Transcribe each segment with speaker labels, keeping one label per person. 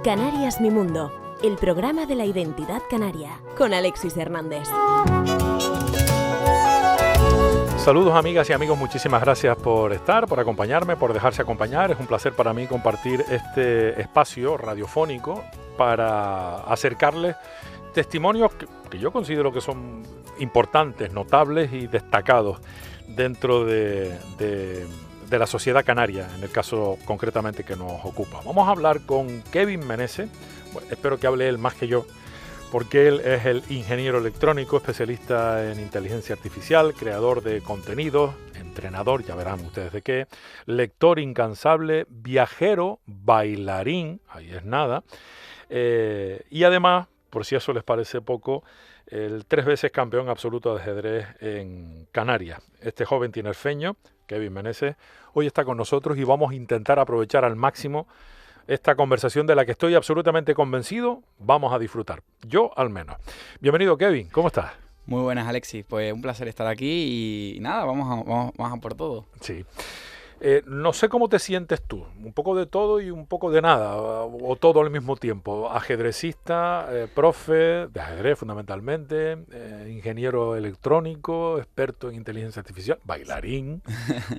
Speaker 1: Canarias Mi Mundo, el programa de la identidad canaria, con Alexis Hernández.
Speaker 2: Saludos amigas y amigos, muchísimas gracias por estar, por acompañarme, por dejarse acompañar. Es un placer para mí compartir este espacio radiofónico para acercarles testimonios que yo considero que son importantes, notables y destacados dentro de la sociedad canaria, en el caso concretamente que nos ocupa. Vamos a hablar con Kevin Meneses. Bueno, espero que hable él más que yo, porque él es el ingeniero electrónico, especialista en inteligencia artificial, creador de contenidos, entrenador, ya verán ustedes de qué, lector incansable, viajero, bailarín, ahí es nada, y además, por si eso les parece poco, el 3 veces campeón absoluto de ajedrez en Canarias. Este joven tinerfeño, Kevin Meneses, hoy está con nosotros y vamos a intentar aprovechar al máximo esta conversación de la que estoy absolutamente convencido vamos a disfrutar. Yo al menos. Bienvenido, Kevin. ¿Cómo estás?
Speaker 3: Muy buenas, Alexis. Pues un placer estar aquí y nada, vamos a por todo.
Speaker 2: Sí. No sé cómo te sientes tú. Un poco de todo y un poco de nada. O todo al mismo tiempo. Ajedrecista, profe de ajedrez fundamentalmente, ingeniero electrónico, experto en inteligencia artificial, bailarín,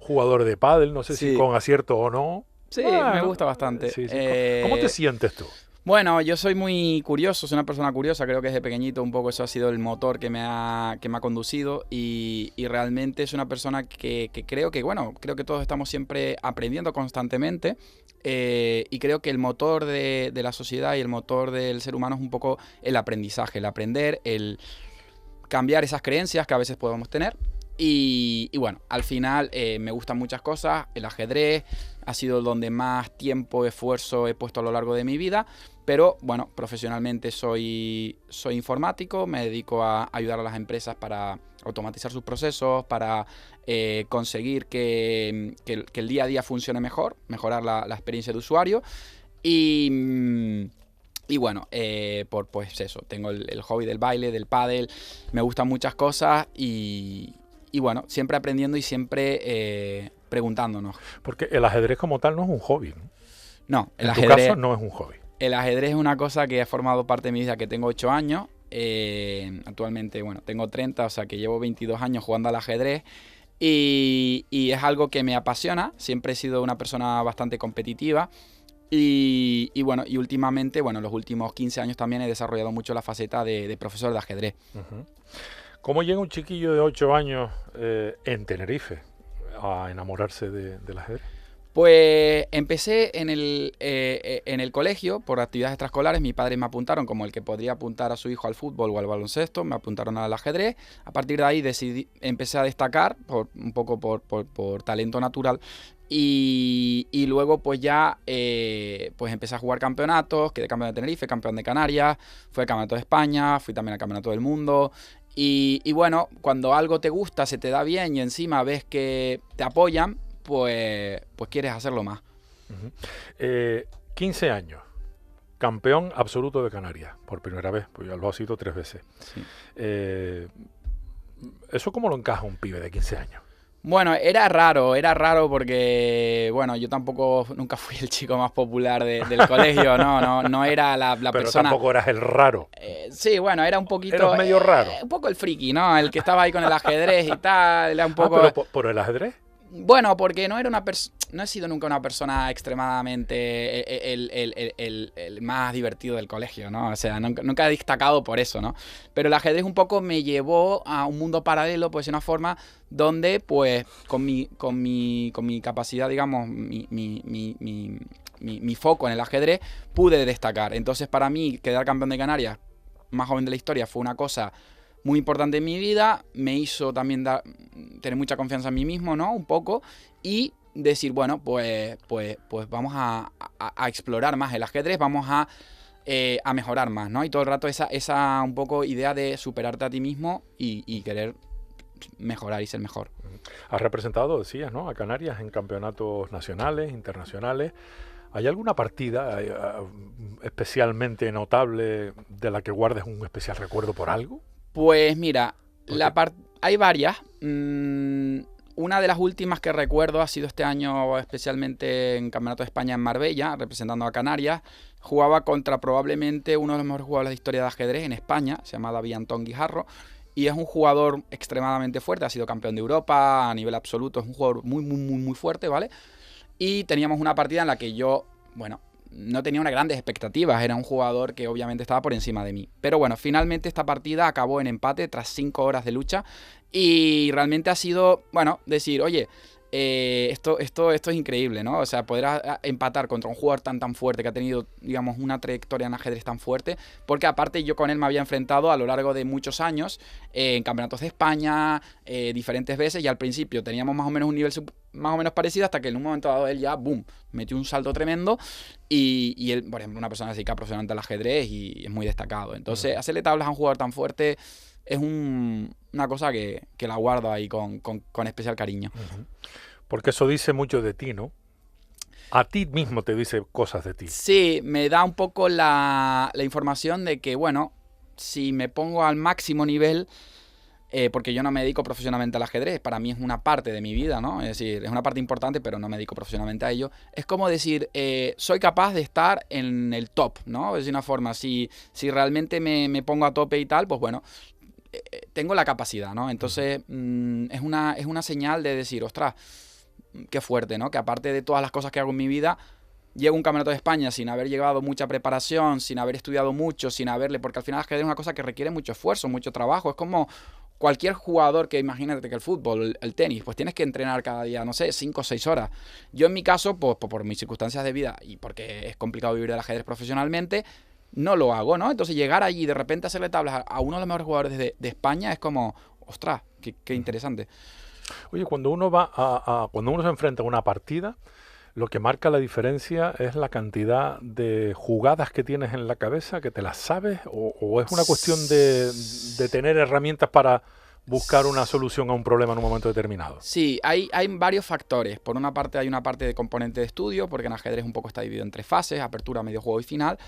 Speaker 2: jugador de pádel, no sé si con acierto o no.
Speaker 3: Sí, me gusta bastante.
Speaker 2: Sí. ¿Cómo te sientes tú?
Speaker 3: Bueno, yo soy muy curioso, soy una persona curiosa, creo que desde pequeñito un poco eso ha sido el motor que me ha conducido y realmente es una persona que creo que todos estamos siempre aprendiendo constantemente y creo que el motor de la sociedad y el motor del ser humano es un poco el aprendizaje, el aprender, el cambiar esas creencias que a veces podemos tener. Y bueno, al final me gustan muchas cosas, el ajedrez ha sido donde más tiempo, esfuerzo he puesto a lo largo de mi vida, pero bueno, profesionalmente soy informático, me dedico a ayudar a las empresas para automatizar sus procesos, para conseguir que el día a día funcione mejor, mejorar la experiencia de usuario y bueno, pues eso, tengo el hobby del baile, del pádel, me gustan muchas cosas y bueno, siempre aprendiendo y siempre preguntándonos.
Speaker 2: Porque el ajedrez como tal no es un hobby, ¿no?
Speaker 3: No,
Speaker 2: en tu caso no es un hobby.
Speaker 3: El ajedrez es una cosa que ha formado parte de mi vida, que tengo 8 años. Actualmente, bueno, tengo 30, o sea que llevo 22 años jugando al ajedrez. Y es algo que me apasiona. Siempre he sido una persona bastante competitiva. Y bueno, y últimamente, bueno, los últimos 15 años también he desarrollado mucho la faceta de profesor de ajedrez.
Speaker 2: Uh-huh. ¿Cómo llega un chiquillo de 8 años en Tenerife a enamorarse del ajedrez?
Speaker 3: Pues empecé en el colegio por actividades extraescolares. Mis padres me apuntaron como el que podría apuntar a su hijo al fútbol o al baloncesto. Me apuntaron al ajedrez. A partir de ahí empecé a destacar un poco por talento natural. Y luego pues ya pues empecé a jugar campeonatos. Quedé campeón de Tenerife, campeón de Canarias. Fui al campeonato de España, fui también al campeonato del mundo. Y bueno, cuando algo te gusta, se te da bien y encima ves que te apoyan, pues quieres hacerlo más.
Speaker 2: Uh-huh. 15 años, campeón absoluto de Canarias, por primera vez, pues ya lo ha sido 3 veces.
Speaker 3: Sí.
Speaker 2: ¿Eso cómo lo encaja un pibe de 15 años?
Speaker 3: Bueno, era raro porque, bueno, yo nunca fui el chico más popular del colegio, no era la
Speaker 2: Pero
Speaker 3: persona...
Speaker 2: tampoco eras el raro.
Speaker 3: Sí, bueno, era un poquito...
Speaker 2: Eras medio raro.
Speaker 3: Un poco el friki, ¿no? El que estaba ahí con el ajedrez y tal, era un poco...
Speaker 2: ¿Pero por el ajedrez?
Speaker 3: Bueno, porque no he sido nunca una persona extremadamente el más divertido del colegio, ¿no? O sea, nunca he destacado por eso, ¿no? Pero el ajedrez un poco me llevó a un mundo paralelo, pues de una forma donde, pues, con mi capacidad, digamos, mi foco en el ajedrez, pude destacar. Entonces, para mí, quedar campeón de Canarias, más joven de la historia, fue una cosa muy importante en mi vida, me hizo también tener mucha confianza en mí mismo, ¿no? Un poco, y decir, bueno, pues vamos a explorar más el ajedrez, vamos a mejorar más, ¿no? Y todo el rato esa un poco idea de superarte a ti mismo y querer mejorar y ser mejor.
Speaker 2: Has representado, decías, ¿no?, a Canarias en campeonatos nacionales, internacionales. ¿Hay alguna partida especialmente notable de la que guardes un especial recuerdo por algo?
Speaker 3: Pues mira, Hay varias. Una de las últimas que recuerdo ha sido este año, especialmente en Campeonato de España en Marbella, representando a Canarias. Jugaba contra probablemente uno de los mejores jugadores de historia de ajedrez en España, se llama David Antón Guijarro, y es un jugador extremadamente fuerte, ha sido campeón de Europa a nivel absoluto, es un jugador muy, muy, muy, muy fuerte, ¿vale? Y teníamos una partida en la que yo, bueno, no tenía unas grandes expectativas, era un jugador que obviamente estaba por encima de mí. Pero bueno, finalmente esta partida acabó en empate tras 5 horas de lucha y realmente ha sido, bueno, decir, oye, esto es increíble, ¿no? O sea, poder empatar contra un jugador tan fuerte que ha tenido, digamos, una trayectoria en ajedrez tan fuerte, porque aparte yo con él me había enfrentado a lo largo de muchos años en campeonatos de España, diferentes veces, y al principio teníamos más o menos un nivel más o menos parecido, hasta que en un momento dado él ya, boom, metió un salto tremendo, y él, por ejemplo, una persona que se dedica profesionalmente al ajedrez y es muy destacado. Entonces, hacerle tablas a un jugador tan fuerte es una cosa que la guardo ahí con especial cariño.
Speaker 2: Porque eso dice mucho de ti, ¿no? A ti mismo te dice cosas de ti.
Speaker 3: Sí, me da un poco la información de que, bueno, si me pongo al máximo nivel, porque yo no me dedico profesionalmente al ajedrez, para mí es una parte de mi vida, ¿no? Es decir, es una parte importante, pero no me dedico profesionalmente a ello. Es como decir, soy capaz de estar en el top, ¿no? Es de una forma, si realmente me pongo a tope y tal, pues bueno, tengo la capacidad, ¿no? Entonces, es una señal de decir, ostras, qué fuerte, ¿no? Que aparte de todas las cosas que hago en mi vida, llego a un campeonato de España sin haber llevado mucha preparación, sin haber estudiado mucho, sin haberle... Porque al final el ajedrez es una cosa que requiere mucho esfuerzo, mucho trabajo. Es como cualquier jugador que, imagínate que el fútbol, el tenis, pues tienes que entrenar cada día, no sé, 5 o 6 horas. Yo en mi caso, pues por mis circunstancias de vida y porque es complicado vivir del ajedrez profesionalmente, no lo hago, ¿no? Entonces llegar allí y de repente hacerle tablas a uno de los mejores jugadores de España es como, ostras, qué interesante.
Speaker 2: Oye, cuando uno cuando uno se enfrenta a una partida, lo que marca la diferencia es la cantidad de jugadas que tienes en la cabeza, que te las sabes, o es una cuestión de tener herramientas para buscar una solución a un problema en un momento determinado.
Speaker 3: Sí, hay varios factores. Por una parte hay una parte de componente de estudio, porque en ajedrez un poco está dividido en 3 fases, apertura, medio juego y final.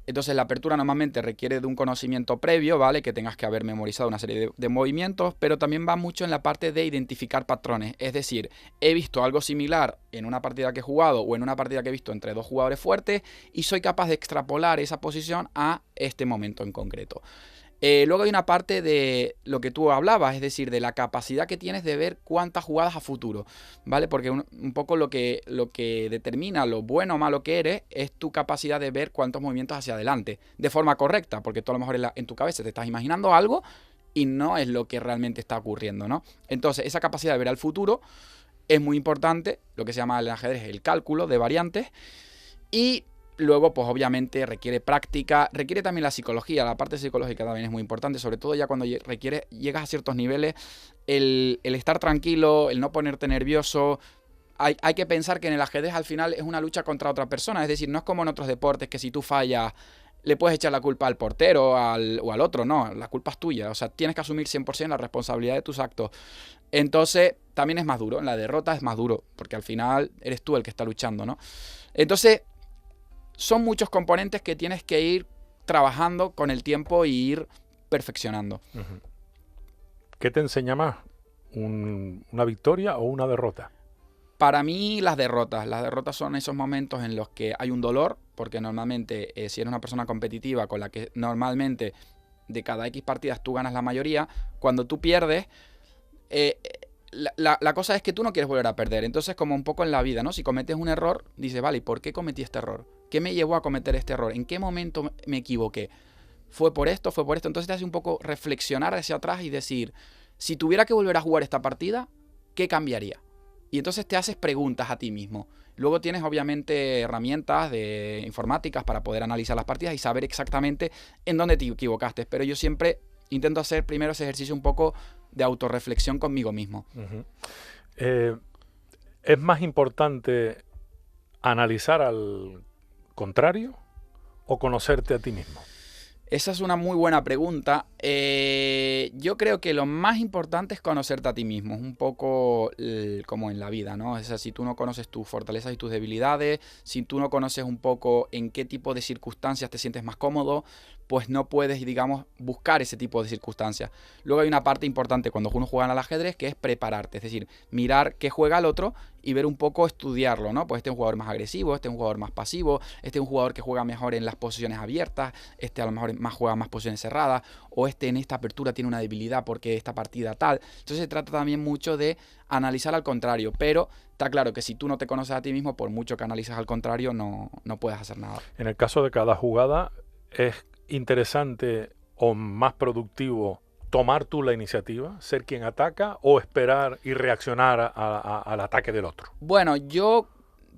Speaker 3: Entonces la apertura normalmente requiere de un conocimiento previo, ¿vale? Que tengas que haber memorizado una serie de movimientos, pero también va mucho en la parte de identificar patrones. Es decir, he visto algo similar en una partida que he jugado o en una partida que he visto entre 2 jugadores fuertes y soy capaz de extrapolar esa posición a este momento en concreto. Luego hay una parte de lo que tú hablabas, es decir, de la capacidad que tienes de ver cuántas jugadas a futuro, ¿vale? Porque un poco lo que determina lo bueno o malo que eres es tu capacidad de ver cuántos movimientos hacia adelante, de forma correcta, porque tú a lo mejor en tu cabeza te estás imaginando algo y no es lo que realmente está ocurriendo, ¿no? Entonces, esa capacidad de ver al futuro es muy importante, lo que se llama en el ajedrez el cálculo de variantes, y luego, pues obviamente requiere práctica, requiere también la psicología, la parte psicológica también es muy importante, sobre todo ya cuando llegas a ciertos niveles, el estar tranquilo, el no ponerte nervioso. Hay que pensar que en el ajedrez al final es una lucha contra otra persona, es decir, no es como en otros deportes que si tú fallas le puedes echar la culpa al portero o al otro, no, la culpa es tuya, o sea, tienes que asumir 100% la responsabilidad de tus actos. Entonces, también es más duro, en la derrota es más duro, porque al final eres tú el que está luchando, ¿no? Entonces, son muchos componentes que tienes que ir trabajando con el tiempo y ir perfeccionando.
Speaker 2: ¿Qué te enseña más? ¿Una victoria o una derrota?
Speaker 3: Para mí, las derrotas. Las derrotas son esos momentos en los que hay un dolor, porque normalmente, si eres una persona competitiva con la que normalmente de cada X partidas tú ganas la mayoría, cuando tú pierdes, la cosa es que tú no quieres volver a perder. Entonces, como un poco en la vida, ¿no? Si cometes un error, dices, vale, ¿y por qué cometí este error? ¿Qué me llevó a cometer este error? ¿En qué momento me equivoqué? ¿Fue por esto? ¿Fue por esto? Entonces te hace un poco reflexionar hacia atrás y decir, si tuviera que volver a jugar esta partida, ¿qué cambiaría? Y entonces te haces preguntas a ti mismo. Luego tienes obviamente herramientas de informáticas para poder analizar las partidas y saber exactamente en dónde te equivocaste. Pero yo siempre intento hacer primero ese ejercicio un poco de autorreflexión conmigo mismo.
Speaker 2: ¿Es más importante analizar al contrario o conocerte a ti mismo?
Speaker 3: Esa es una muy buena pregunta. Yo creo que lo más importante es conocerte a ti mismo. Es un poco como en la vida, ¿no? O sea, si tú no conoces tus fortalezas y tus debilidades, si tú no conoces un poco en qué tipo de circunstancias te sientes más cómodo, pues no puedes, digamos, buscar ese tipo de circunstancias. Luego hay una parte importante cuando uno juega al ajedrez, que es prepararte, es decir, mirar qué juega el otro y ver un poco, estudiarlo, ¿no? Pues este es un jugador más agresivo, este es un jugador más pasivo, este es un jugador que juega mejor en las posiciones abiertas, este a lo mejor juega más posiciones cerradas, o este en esta apertura tiene una debilidad porque esta partida tal. Entonces se trata también mucho de analizar al contrario, pero está claro que si tú no te conoces a ti mismo, por mucho que analices al contrario, no puedes hacer nada.
Speaker 2: En el caso de cada jugada, ¿es interesante o más productivo tomar tú la iniciativa, ser quien ataca o esperar y reaccionar al ataque del otro?
Speaker 3: Bueno, yo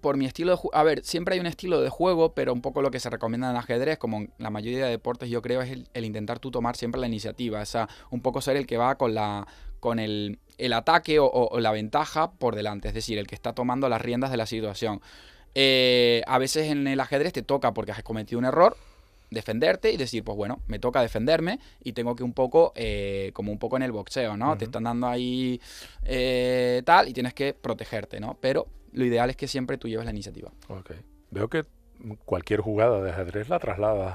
Speaker 3: por mi estilo de a ver, siempre hay un estilo de juego, pero un poco lo que se recomienda en ajedrez, como en la mayoría de deportes, yo creo, es el intentar tú tomar siempre la iniciativa, o sea, un poco ser el que va con el ataque o la ventaja por delante, es decir, el que está tomando las riendas de la situación. A veces en el ajedrez te toca porque has cometido un error, defenderte y decir, pues bueno, me toca defenderme y tengo que un poco, como un poco en el boxeo, ¿no? Te están dando ahí tal y tienes que protegerte, ¿no? Pero lo ideal es que siempre tú lleves la iniciativa.
Speaker 2: Ok. Veo que cualquier jugada de ajedrez la trasladas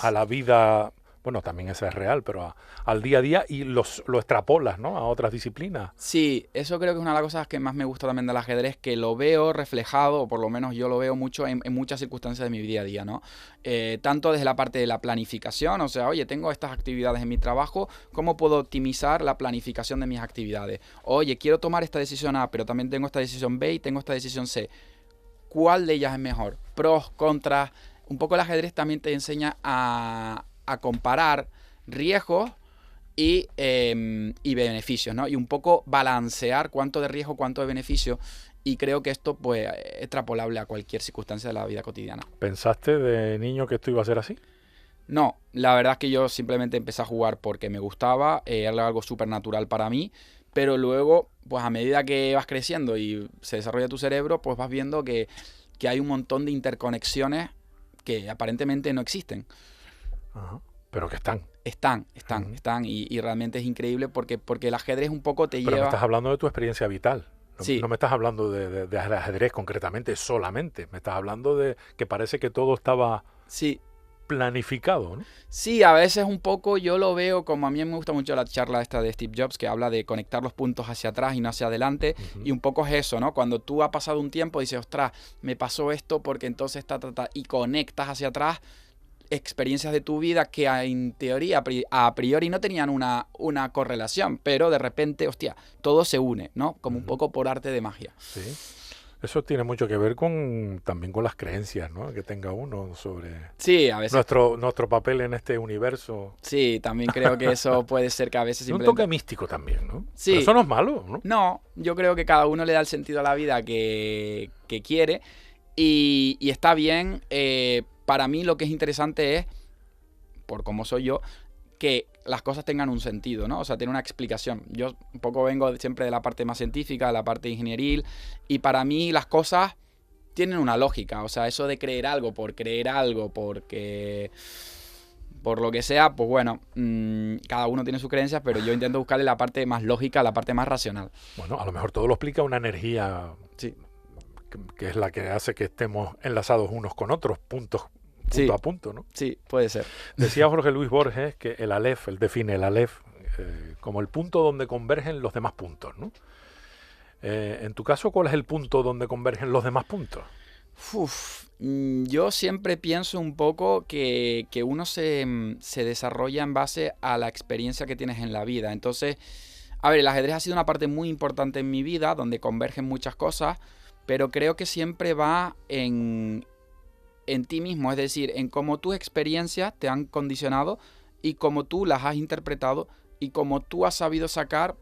Speaker 2: a la vida, bueno, también esa es real, pero al día a día y lo extrapolas, ¿no? A otras disciplinas.
Speaker 3: Sí, eso creo que es una de las cosas que más me gusta también del ajedrez, que lo veo reflejado, o por lo menos yo lo veo mucho en muchas circunstancias de mi día a día, ¿no? Tanto desde la parte de la planificación, o sea, oye, tengo estas actividades en mi trabajo, ¿cómo puedo optimizar la planificación de mis actividades? Oye, quiero tomar esta decisión A, pero también tengo esta decisión B y tengo esta decisión C. ¿Cuál de ellas es mejor? Pros, contras. Un poco el ajedrez también te enseña a comparar riesgos y beneficios, ¿no? Y un poco balancear cuánto de riesgo, cuánto de beneficio. Y creo que esto pues es extrapolable a cualquier circunstancia de la vida cotidiana.
Speaker 2: ¿Pensaste de niño que esto iba a ser así?
Speaker 3: No, la verdad es que yo simplemente empecé a jugar porque me gustaba, era algo súper natural para mí, pero luego, pues a medida que vas creciendo y se desarrolla tu cerebro, pues vas viendo que hay un montón de interconexiones que aparentemente no existen.
Speaker 2: Ajá. Pero que están.
Speaker 3: Están y realmente es increíble porque el ajedrez un poco te lleva...
Speaker 2: Pero me estás hablando de tu experiencia vital.
Speaker 3: Sí.
Speaker 2: No me estás hablando de ajedrez concretamente solamente. Me estás hablando de que parece que todo estaba planificado, ¿no?
Speaker 3: Sí, a veces un poco yo lo veo como a mí me gusta mucho la charla esta de Steve Jobs que habla de conectar los puntos hacia atrás y no hacia adelante. Y un poco es eso, ¿no? Cuando tú ha pasado un tiempo y dices, ostras, me pasó esto porque entonces y conectas hacia atrás experiencias de tu vida que en teoría a priori no tenían una correlación, pero de repente, hostia, todo se une, ¿no? Como un poco por arte de magia.
Speaker 2: Sí. Eso tiene mucho que ver también con las creencias, ¿no? Que tenga uno sobre
Speaker 3: a veces
Speaker 2: nuestro papel en este universo.
Speaker 3: Sí, también creo que eso puede ser que a veces
Speaker 2: simplemente... Un toque místico también, ¿no?
Speaker 3: Sí.
Speaker 2: Pero eso no es malo, ¿no?
Speaker 3: No, yo creo que cada uno le da el sentido a la vida que quiere y está bien. Para mí lo que es interesante es, por cómo soy yo, que las cosas tengan un sentido, ¿no? O sea, tener una explicación. Yo un poco vengo siempre de la parte más científica, de la parte ingenieril, y para mí las cosas tienen una lógica. O sea, eso de creer algo, porque... por lo que sea, pues bueno, cada uno tiene sus creencias, pero yo intento buscarle la parte más lógica, la parte más racional.
Speaker 2: Bueno, a lo mejor todo lo explica una energía que es la que hace que estemos enlazados unos con otros, punto a punto, ¿no?
Speaker 3: Sí, puede ser.
Speaker 2: Decía Jorge Luis Borges que el Aleph, él define el Aleph como el punto donde convergen los demás puntos, ¿no? En tu caso, ¿cuál es el punto donde convergen los demás puntos?
Speaker 3: Yo siempre pienso un poco que uno se desarrolla en base a la experiencia que tienes en la vida. Entonces, a ver, el ajedrez ha sido una parte muy importante en mi vida, donde convergen muchas cosas, pero creo que siempre va en ti mismo, es decir, en cómo tus experiencias te han condicionado y cómo tú las has interpretado y cómo tú has sabido sacar,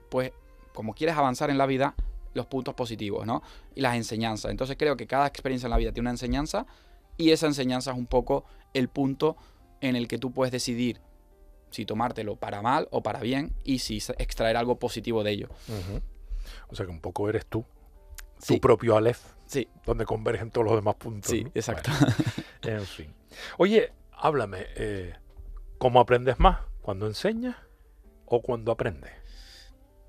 Speaker 3: pues, como quieres avanzar en la vida, los puntos positivos, ¿no? Y las enseñanzas. Entonces creo que cada experiencia en la vida tiene una enseñanza y esa enseñanza es un poco el punto en el que tú puedes decidir si tomártelo para mal o para bien y si extraer algo positivo de ello.
Speaker 2: O sea que un poco eres tú. Tu propio Aleph, donde convergen todos los demás puntos.
Speaker 3: Sí,
Speaker 2: ¿no?
Speaker 3: exacto.
Speaker 2: Bueno, en fin. Oye, háblame, ¿cómo aprendes más? ¿Cuando enseñas o cuando aprendes?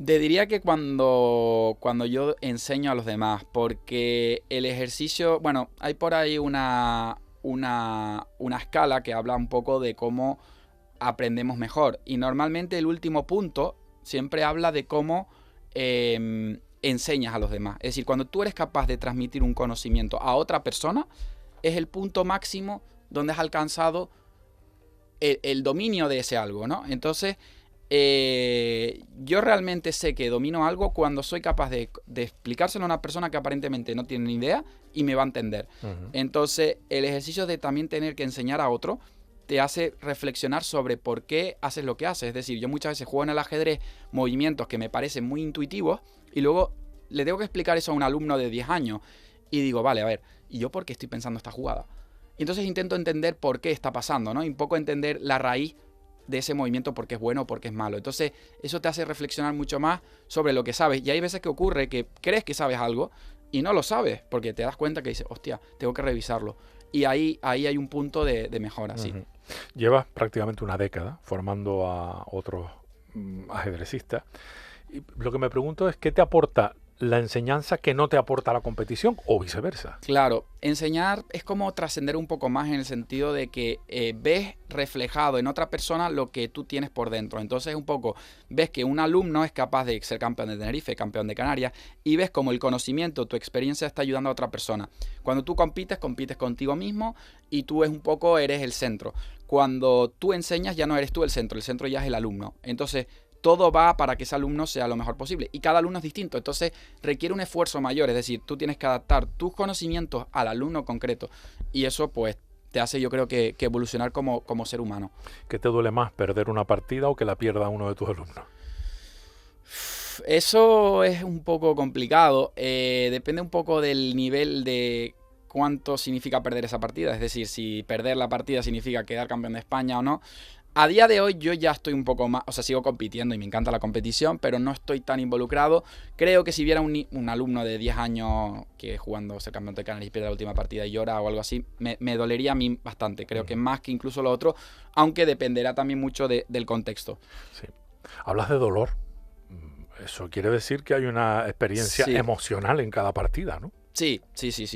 Speaker 3: Te diría que cuando yo enseño a los demás, porque el ejercicio, bueno, hay por ahí una una escala que habla un poco de cómo aprendemos mejor. Y normalmente el último punto siempre habla de cómo enseñas a los demás. Es decir, cuando tú eres capaz de transmitir un conocimiento a otra persona, es el punto máximo donde has alcanzado el dominio de ese algo, ¿no? Entonces, yo realmente sé que domino algo cuando soy capaz de explicárselo a una persona que aparentemente no tiene ni idea y me va a entender. Entonces, el ejercicio de también tener que enseñar a otro te hace reflexionar sobre por qué haces lo que haces. Es decir, yo muchas veces juego en el ajedrez movimientos que me parecen muy intuitivos y luego le tengo que explicar eso a un alumno de 10 años y digo, vale, a ver, ¿y yo por qué estoy pensando esta jugada? Y entonces intento entender por qué está pasando, ¿no? Y un poco entender la raíz de ese movimiento, por qué es bueno o por qué es malo. Entonces, eso te hace reflexionar mucho más sobre lo que sabes. Y hay veces que ocurre que crees que sabes algo y no lo sabes, porque te das cuenta que dices, hostia, tengo que revisarlo. Y ahí hay un punto de mejora, sí.
Speaker 2: Llevas prácticamente una década formando a otros ajedrecistas. Y lo que me pregunto es, ¿qué te aporta la enseñanza que no te aporta la competición o viceversa?
Speaker 3: Claro, enseñar es como trascender un poco más en el sentido de que ves reflejado en otra persona lo que tú tienes por dentro. Entonces un poco ves que un alumno es capaz de ser campeón de Tenerife, campeón de Canarias, y ves como el conocimiento, tu experiencia está ayudando a otra persona. Cuando tú compites contigo mismo y tú un poco eres el centro. Cuando tú enseñas ya no eres tú el centro ya es el alumno. Entonces todo va para que ese alumno sea lo mejor posible. Y cada alumno es distinto, entonces requiere un esfuerzo mayor. Es decir, tú tienes que adaptar tus conocimientos al alumno concreto. Y eso, pues, te hace, yo creo, que evolucionar como ser humano.
Speaker 2: ¿Qué te duele más, perder una partida o que la pierda uno de tus alumnos?
Speaker 3: Eso es un poco complicado. Depende un poco del nivel de cuánto significa perder esa partida. Es decir, si perder la partida significa quedar campeón de España o no. A día de hoy yo ya estoy un poco más, o sea, sigo compitiendo y me encanta la competición, pero no estoy tan involucrado. Creo que si viera un alumno de 10 años que jugando ser campeón de Canarias y pierde la última partida y llora o algo así, me dolería a mí bastante. Creo que más que incluso lo otro, aunque dependerá también mucho del contexto.
Speaker 2: Sí. Hablas de dolor. Eso quiere decir que hay una experiencia emocional en cada partida, ¿no?
Speaker 3: Sí,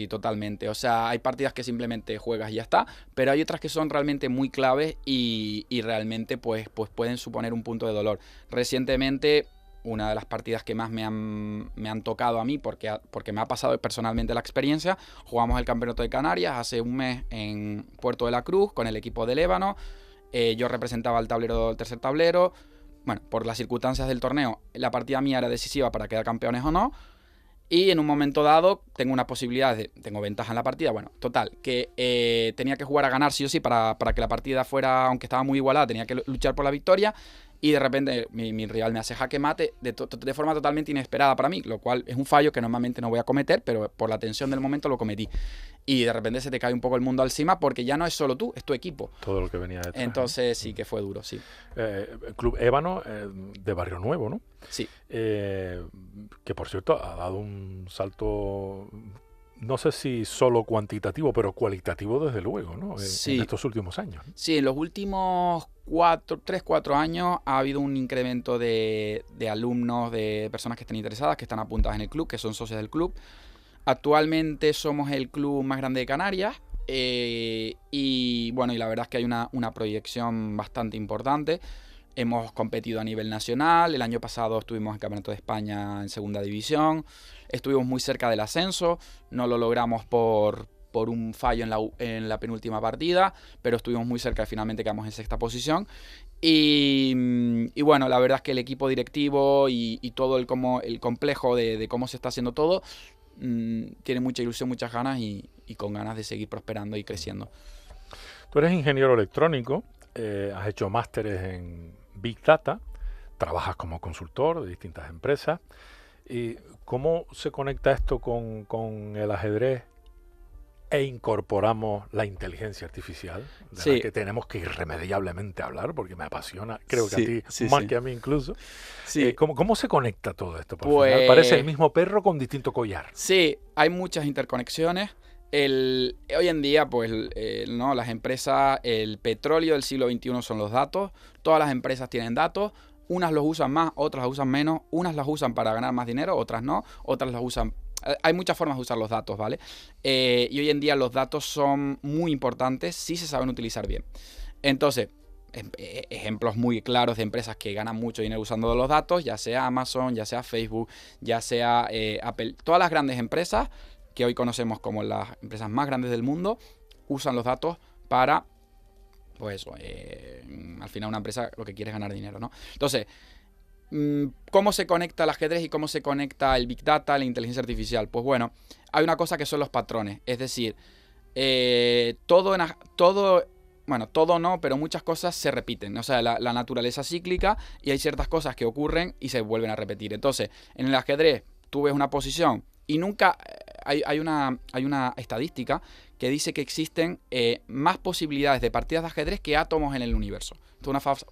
Speaker 3: totalmente. O sea, hay partidas que simplemente juegas y ya está, pero hay otras que son realmente muy claves y realmente pues pueden suponer un punto de dolor. Recientemente, una de las partidas que más me han tocado a mí, porque me ha pasado personalmente la experiencia, jugamos el Campeonato de Canarias hace un mes en Puerto de la Cruz con el equipo del Ébano. Yo representaba el tercer tablero. Bueno, por las circunstancias del torneo, la partida mía era decisiva para quedar campeones o no. Y en un momento dado tengo una posibilidad tengo ventaja en la partida. Bueno, total, que tenía que jugar a ganar sí o sí para que la partida fuera, aunque estaba muy igualada, tenía que luchar por la victoria. Y de repente mi rival me hace jaque mate de forma totalmente inesperada para mí, lo cual es un fallo que normalmente no voy a cometer, pero por la tensión del momento lo cometí. Y de repente se te cae un poco el mundo encima porque ya no es solo tú, es tu equipo.
Speaker 2: Todo lo que venía detrás.
Speaker 3: Entonces sí que fue duro, sí.
Speaker 2: El Club Ébano de Barrio Nuevo, ¿no?
Speaker 3: Sí.
Speaker 2: Que por cierto ha dado un salto, no sé si solo cuantitativo, pero cualitativo desde luego, ¿no? En estos últimos años.
Speaker 3: Sí, en los últimos 3-4 años ha habido un incremento de alumnos, de personas que están interesadas, que están apuntadas en el club, que son socios del club. Actualmente somos el club más grande de Canarias y bueno, y la verdad es que hay una proyección bastante importante. Hemos competido a nivel nacional, el año pasado estuvimos en el Campeonato de España en segunda división, estuvimos muy cerca del ascenso, no lo logramos por un fallo en la penúltima partida, pero estuvimos muy cerca y finalmente quedamos en sexta posición. Y bueno, la verdad es que el equipo directivo y todo el complejo de cómo se está haciendo todo, tiene mucha ilusión, muchas ganas y con ganas de seguir prosperando y creciendo.
Speaker 2: Tú eres ingeniero electrónico, has hecho másteres en Big Data, trabajas como consultor de distintas empresas. ¿Y cómo se conecta esto con el ajedrez e incorporamos la inteligencia artificial, de la que tenemos que irremediablemente hablar, porque me apasiona, creo que a ti más que a mí incluso?
Speaker 3: Sí.
Speaker 2: ¿Cómo se conecta todo esto? Por final parece el mismo perro con distinto collar.
Speaker 3: Sí, hay muchas interconexiones. Hoy en día, pues, ¿no? Las empresas, el petróleo del siglo XXI son los datos. Todas las empresas tienen datos. Unas los usan más, otras los usan menos. Unas las usan para ganar más dinero, otras no. Otras las usan hay muchas formas de usar los datos, ¿vale? Y hoy en día los datos son muy importantes si se saben utilizar bien. Entonces, ejemplos muy claros de empresas que ganan mucho dinero usando los datos, ya sea Amazon, ya sea Facebook, ya sea Apple. Todas las grandes empresas que hoy conocemos como las empresas más grandes del mundo usan los datos para, pues, al final una empresa lo que quiere es ganar dinero, ¿no? Entonces, ¿cómo se conecta el ajedrez y cómo se conecta el Big Data, la inteligencia artificial? Pues bueno, hay una cosa que son los patrones. Es decir, todo no, pero muchas cosas se repiten. O sea, la naturaleza cíclica y hay ciertas cosas que ocurren y se vuelven a repetir. Entonces, en el ajedrez, tú ves una posición y nunca... Hay una estadística que dice que existen más posibilidades de partidas de ajedrez que átomos en el universo. Esto es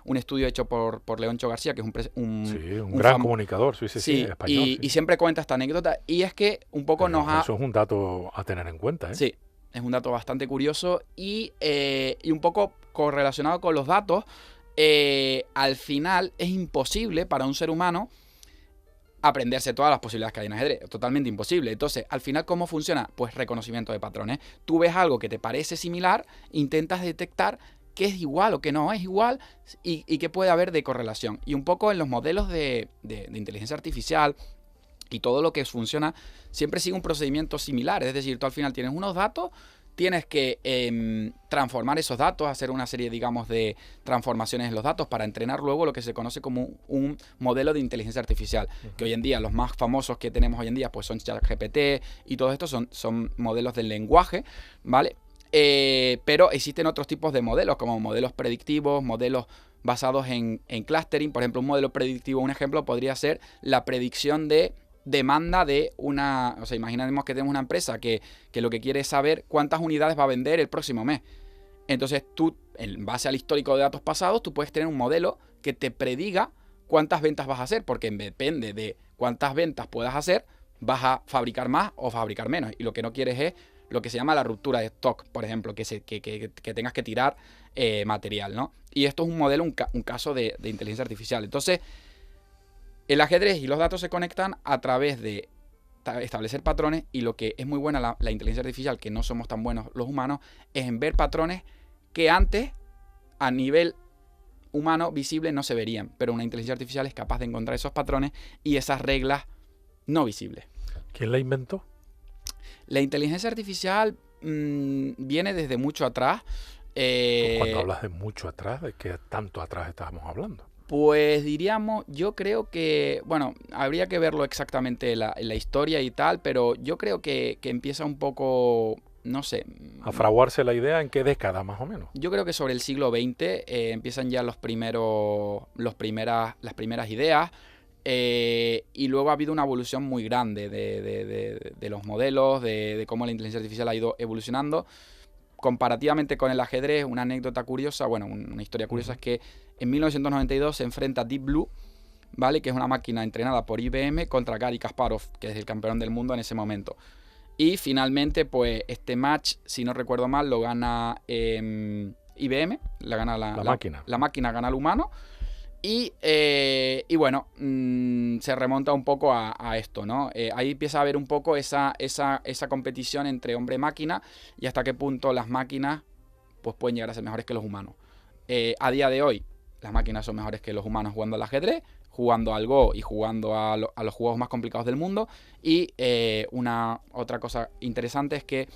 Speaker 3: un estudio hecho por Leoncho García, que es
Speaker 2: un gran comunicador, sí, español.
Speaker 3: Y siempre cuenta esta anécdota. Y es que un poco
Speaker 2: Eso es un dato a tener en cuenta, ¿eh?
Speaker 3: Sí, es un dato bastante curioso y un poco correlacionado con los datos. Al final es imposible para un ser humano aprenderse todas las posibilidades que hay en ajedrez. Totalmente imposible. Entonces, al final, ¿cómo funciona? Pues reconocimiento de patrones. Tú ves algo que te parece similar, intentas detectar qué es igual o qué no es igual y qué puede haber de correlación. Y un poco en los modelos de inteligencia artificial y todo lo que funciona, siempre sigue un procedimiento similar. Es decir, tú al final tienes unos datos, tienes que transformar esos datos, hacer una serie, digamos, de transformaciones en los datos para entrenar luego lo que se conoce como un modelo de inteligencia artificial. Que hoy en día, los más famosos que tenemos hoy en día, pues son ChatGPT y todo esto son modelos del lenguaje, ¿vale? Pero existen otros tipos de modelos, como modelos predictivos, modelos basados en clustering. Por ejemplo, un modelo predictivo, un ejemplo, podría ser la predicción de demanda de una... O sea, imaginemos que tenemos una empresa que lo que quiere es saber cuántas unidades va a vender el próximo mes. Entonces tú, en base al histórico de datos pasados, tú puedes tener un modelo que te prediga cuántas ventas vas a hacer, porque depende de cuántas ventas puedas hacer, vas a fabricar más o fabricar menos. Y lo que no quieres es lo que se llama la ruptura de stock, por ejemplo, que tengas que tirar material, ¿no? Y esto es un modelo, un caso de inteligencia artificial. Entonces, el ajedrez y los datos se conectan a través de establecer patrones, y lo que es muy buena la inteligencia artificial, que no somos tan buenos los humanos, es en ver patrones que antes, a nivel humano visible, no se verían. Pero una inteligencia artificial es capaz de encontrar esos patrones y esas reglas no visibles.
Speaker 2: ¿Quién la inventó?
Speaker 3: La inteligencia artificial viene desde mucho atrás.
Speaker 2: Cuando hablas de mucho atrás, ¿de qué tanto atrás estábamos hablando?
Speaker 3: Pues diríamos, yo creo que, bueno, habría que verlo exactamente la historia y tal, pero yo creo que empieza un poco, no sé.
Speaker 2: A fraguarse la idea, ¿en qué década más o menos?
Speaker 3: Yo creo que sobre el siglo XX empiezan ya las primeras ideas. Y luego ha habido una evolución muy grande de los modelos, de cómo la inteligencia artificial ha ido evolucionando. Comparativamente con el ajedrez, una anécdota curiosa, bueno, una historia curiosa, es que en 1992 se enfrenta Deep Blue, ¿vale? Que es una máquina entrenada por IBM, contra Garry Kasparov, que es el campeón del mundo en ese momento. Y finalmente, pues, este match, si no recuerdo mal, lo gana IBM, la gana la máquina. La máquina gana al humano. Y bueno, se remonta un poco a esto, ¿no? Ahí empieza a haber un poco esa competición entre hombre y máquina, y hasta qué punto las máquinas pues pueden llegar a ser mejores que los humanos. A día de hoy, las máquinas son mejores que los humanos jugando al ajedrez, jugando al Go y jugando a los juegos más complicados del mundo. Y otra cosa interesante es que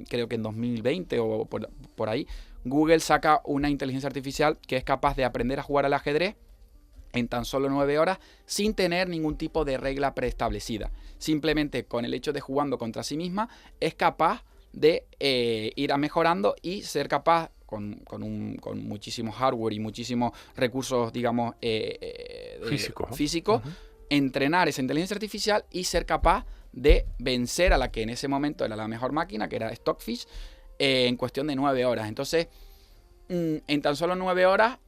Speaker 3: creo que en 2020 o por ahí, Google saca una inteligencia artificial que es capaz de aprender a jugar al ajedrez en tan solo 9 horas sin tener ningún tipo de regla preestablecida. Simplemente con el hecho de jugando contra sí misma es capaz de ir mejorando y ser capaz con muchísimo hardware y muchísimos recursos, digamos, físicos, entrenar esa inteligencia artificial y ser capaz de vencer a la que en ese momento era la mejor máquina, que era Stockfish, en cuestión de 9 horas. Entonces, en tan solo 9 horas,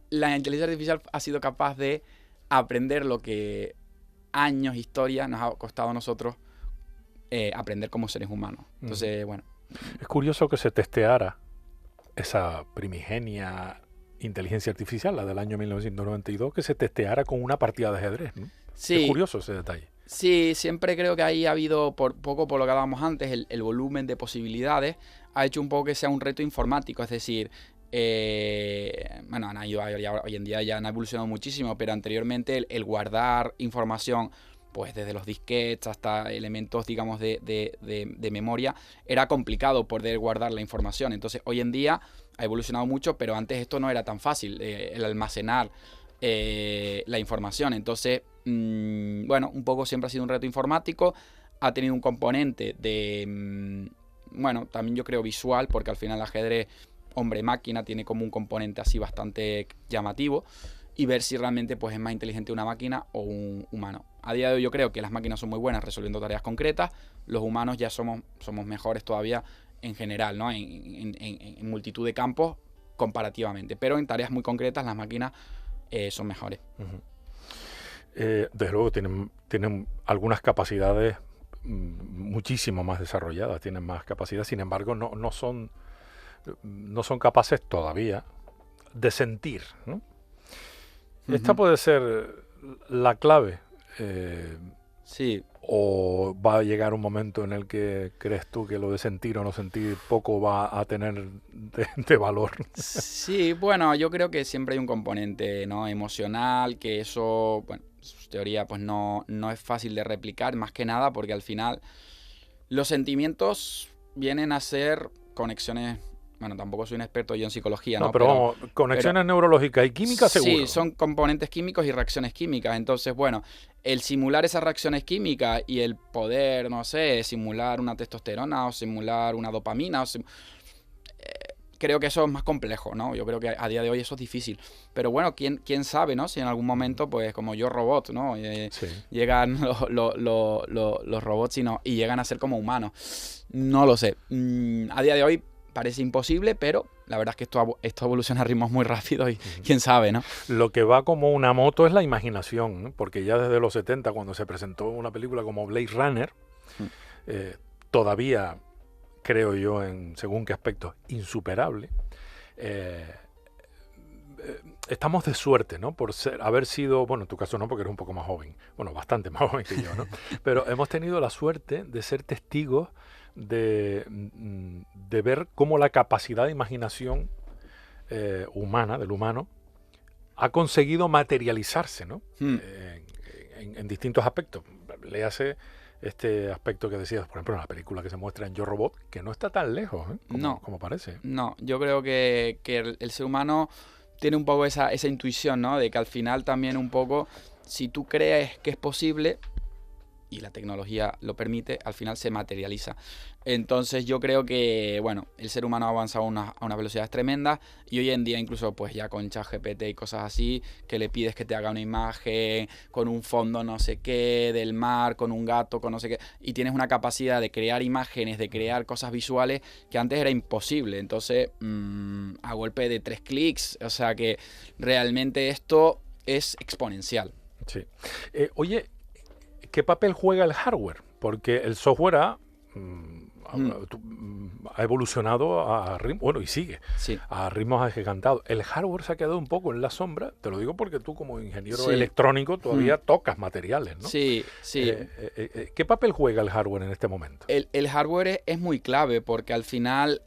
Speaker 3: la inteligencia artificial ha sido capaz de aprender lo que años, historia, nos ha costado a nosotros aprender como seres humanos. Entonces, bueno.
Speaker 2: Es curioso que se testeara esa primigenia inteligencia artificial, la del año 1992, que se testeara con una partida de ajedrez, ¿no?
Speaker 3: Sí.
Speaker 2: Es curioso ese detalle.
Speaker 3: Sí, siempre creo que ahí ha habido, poco por lo que hablábamos antes, el volumen de posibilidades ha hecho un poco que sea un reto informático. Es decir, bueno, hoy en día ya han evolucionado muchísimo, pero anteriormente el guardar información, pues desde los disquetes hasta elementos, digamos, de memoria, era complicado poder guardar la información. Entonces, hoy en día ha evolucionado mucho, pero antes esto no era tan fácil, el almacenar la información. Entonces, bueno, un poco siempre ha sido un reto informático. Ha tenido un componente de, bueno, también yo creo visual, porque al final el ajedrez hombre-máquina tiene como un componente así bastante llamativo, y ver si realmente pues es más inteligente una máquina o un humano. A día de hoy yo creo que las máquinas son muy buenas resolviendo tareas concretas, los humanos ya somos mejores todavía en general, ¿no? En multitud de campos comparativamente, pero en tareas muy concretas las máquinas son mejores.
Speaker 2: Uh-huh. Desde luego tienen algunas capacidades muchísimo más desarrolladas, tienen más capacidad, sin embargo no son capaces todavía de sentir, ¿no? Esta puede ser la clave.
Speaker 3: Sí.
Speaker 2: ¿O va a llegar un momento en el que crees tú que lo de sentir o no sentir poco va a tener de valor?
Speaker 3: Sí, bueno, yo creo que siempre hay un componente, ¿no?, emocional, que eso, bueno, su teoría pues no es fácil de replicar, más que nada porque al final los sentimientos vienen a ser conexiones. Bueno, tampoco soy un experto yo en psicología, ¿no?
Speaker 2: Pero vamos, conexiones neurológicas y químicas seguro.
Speaker 3: Sí, son componentes químicos y reacciones químicas. Entonces, bueno, el simular esas reacciones químicas y el poder, no sé, simular una testosterona o simular una dopamina, creo que eso es más complejo, ¿no? Yo creo que a día de hoy eso es difícil. Pero bueno, ¿quién sabe, ¿no? Si en algún momento, pues como Yo Robot, ¿no?
Speaker 2: Sí.
Speaker 3: Llegan los robots y llegan a ser como humanos. No lo sé. A día de hoy parece imposible, pero la verdad es que esto evoluciona a ritmos muy rápidos y quién sabe, ¿no?
Speaker 2: Lo que va como una moto es la imaginación, ¿no? Porque ya desde los 70, cuando se presentó una película como Blade Runner, todavía, creo yo, en según qué aspectos, insuperable, estamos de suerte, ¿no? Por haber sido, bueno, en tu caso no, porque eres un poco más joven, bueno, bastante más joven que yo, ¿no? Pero hemos tenido la suerte de ser testigos de ver cómo la capacidad de imaginación humana, del humano, ha conseguido materializarse, ¿no? En distintos aspectos. Léase este aspecto que decías, por ejemplo, en la película que se muestra en Yo Robot, que no está tan lejos, como parece.
Speaker 3: No, yo creo que el ser humano tiene un poco esa intuición, ¿no? De que al final también un poco, si tú crees que es posible y la tecnología lo permite, al final se materializa. Entonces yo creo que, bueno, el ser humano ha avanzado a unas velocidades tremendas y hoy en día incluso pues ya con ChatGPT y cosas así, que le pides que te haga una imagen con un fondo no sé qué, del mar, con un gato, con no sé qué, y tienes una capacidad de crear imágenes, de crear cosas visuales que antes era imposible. Entonces, a golpe de 3 clics, o sea que realmente esto es exponencial.
Speaker 2: Sí. Oye, ¿qué papel juega el hardware? Porque el software ha evolucionado bueno, y sigue,
Speaker 3: sí,
Speaker 2: a ritmos agigantados. El hardware se ha quedado un poco en la sombra, te lo digo porque tú como ingeniero electrónico todavía tocas materiales, ¿no?
Speaker 3: Sí.
Speaker 2: ¿Qué papel juega el hardware en este momento?
Speaker 3: El hardware es muy clave porque al final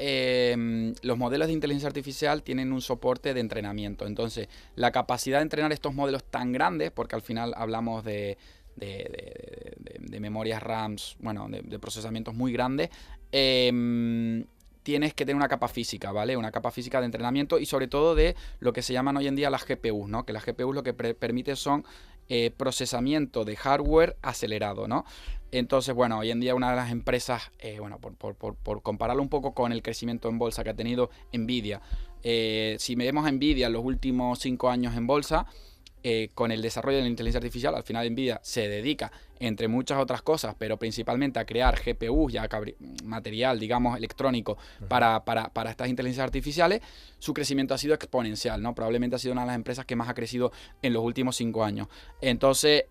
Speaker 3: los modelos de inteligencia artificial tienen un soporte de entrenamiento. Entonces, la capacidad de entrenar estos modelos tan grandes, porque al final hablamos de memorias RAMs, bueno, de procesamientos muy grandes, tienes que tener una capa física, ¿vale? Una capa física de entrenamiento y sobre todo de lo que se llaman hoy en día las GPUs, ¿no? Que las GPUs lo que permite son procesamiento de hardware acelerado, ¿no? Entonces, bueno, hoy en día una de las empresas, bueno, por compararlo un poco con el crecimiento en bolsa que ha tenido Nvidia, si vemos a Nvidia en los últimos 5 años en bolsa, con el desarrollo de la inteligencia artificial, al final Nvidia se dedica, entre muchas otras cosas, pero principalmente a crear GPUs, ya material, digamos, electrónico para estas inteligencias artificiales. Su crecimiento ha sido exponencial, ¿no? Probablemente ha sido una de las empresas que más ha crecido en los últimos 5 años. Entonces,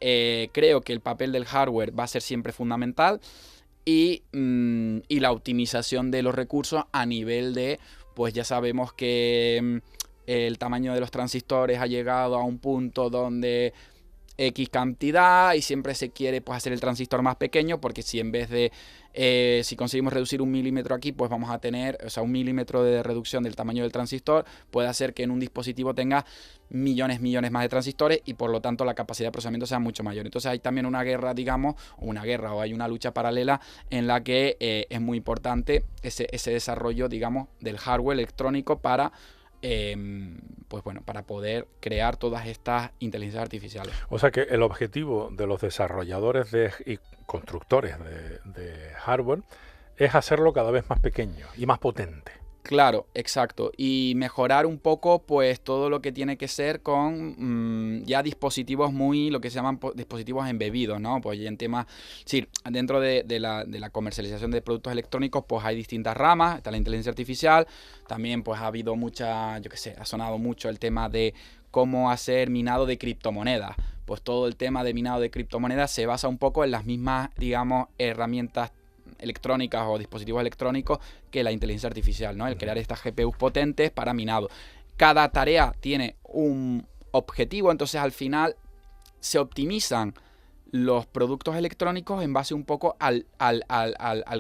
Speaker 3: creo que el papel del hardware va a ser siempre fundamental y la optimización de los recursos a nivel de, pues ya sabemos que el tamaño de los transistores ha llegado a un punto donde X cantidad y siempre se quiere pues hacer el transistor más pequeño, porque si en vez de, si conseguimos reducir 1 milímetro aquí, pues vamos a tener, o sea, 1 milímetro de reducción del tamaño del transistor puede hacer que en un dispositivo tenga millones más de transistores y por lo tanto la capacidad de procesamiento sea mucho mayor. Entonces hay también una guerra, digamos, o hay una lucha paralela en la que es muy importante ese desarrollo, digamos, del hardware electrónico para pues bueno, para poder crear todas estas inteligencias artificiales.
Speaker 2: O sea que el objetivo de los desarrolladores y constructores de hardware es hacerlo cada vez más pequeño y más potente.
Speaker 3: Claro, exacto. Y mejorar un poco pues todo lo que tiene que ser con ya dispositivos lo que se llaman dispositivos embebidos, ¿no? Pues en temas, sí, dentro de la comercialización de productos electrónicos pues hay distintas ramas, está la inteligencia artificial, también pues ha habido ha sonado mucho el tema de cómo hacer minado de criptomonedas. Pues todo el tema de minado de criptomonedas se basa un poco en las mismas, digamos, herramientas electrónicas o dispositivos electrónicos que la inteligencia artificial, ¿no? El crear estas GPUs potentes para minado. Cada tarea tiene un objetivo, entonces al final se optimizan los productos electrónicos en base un poco al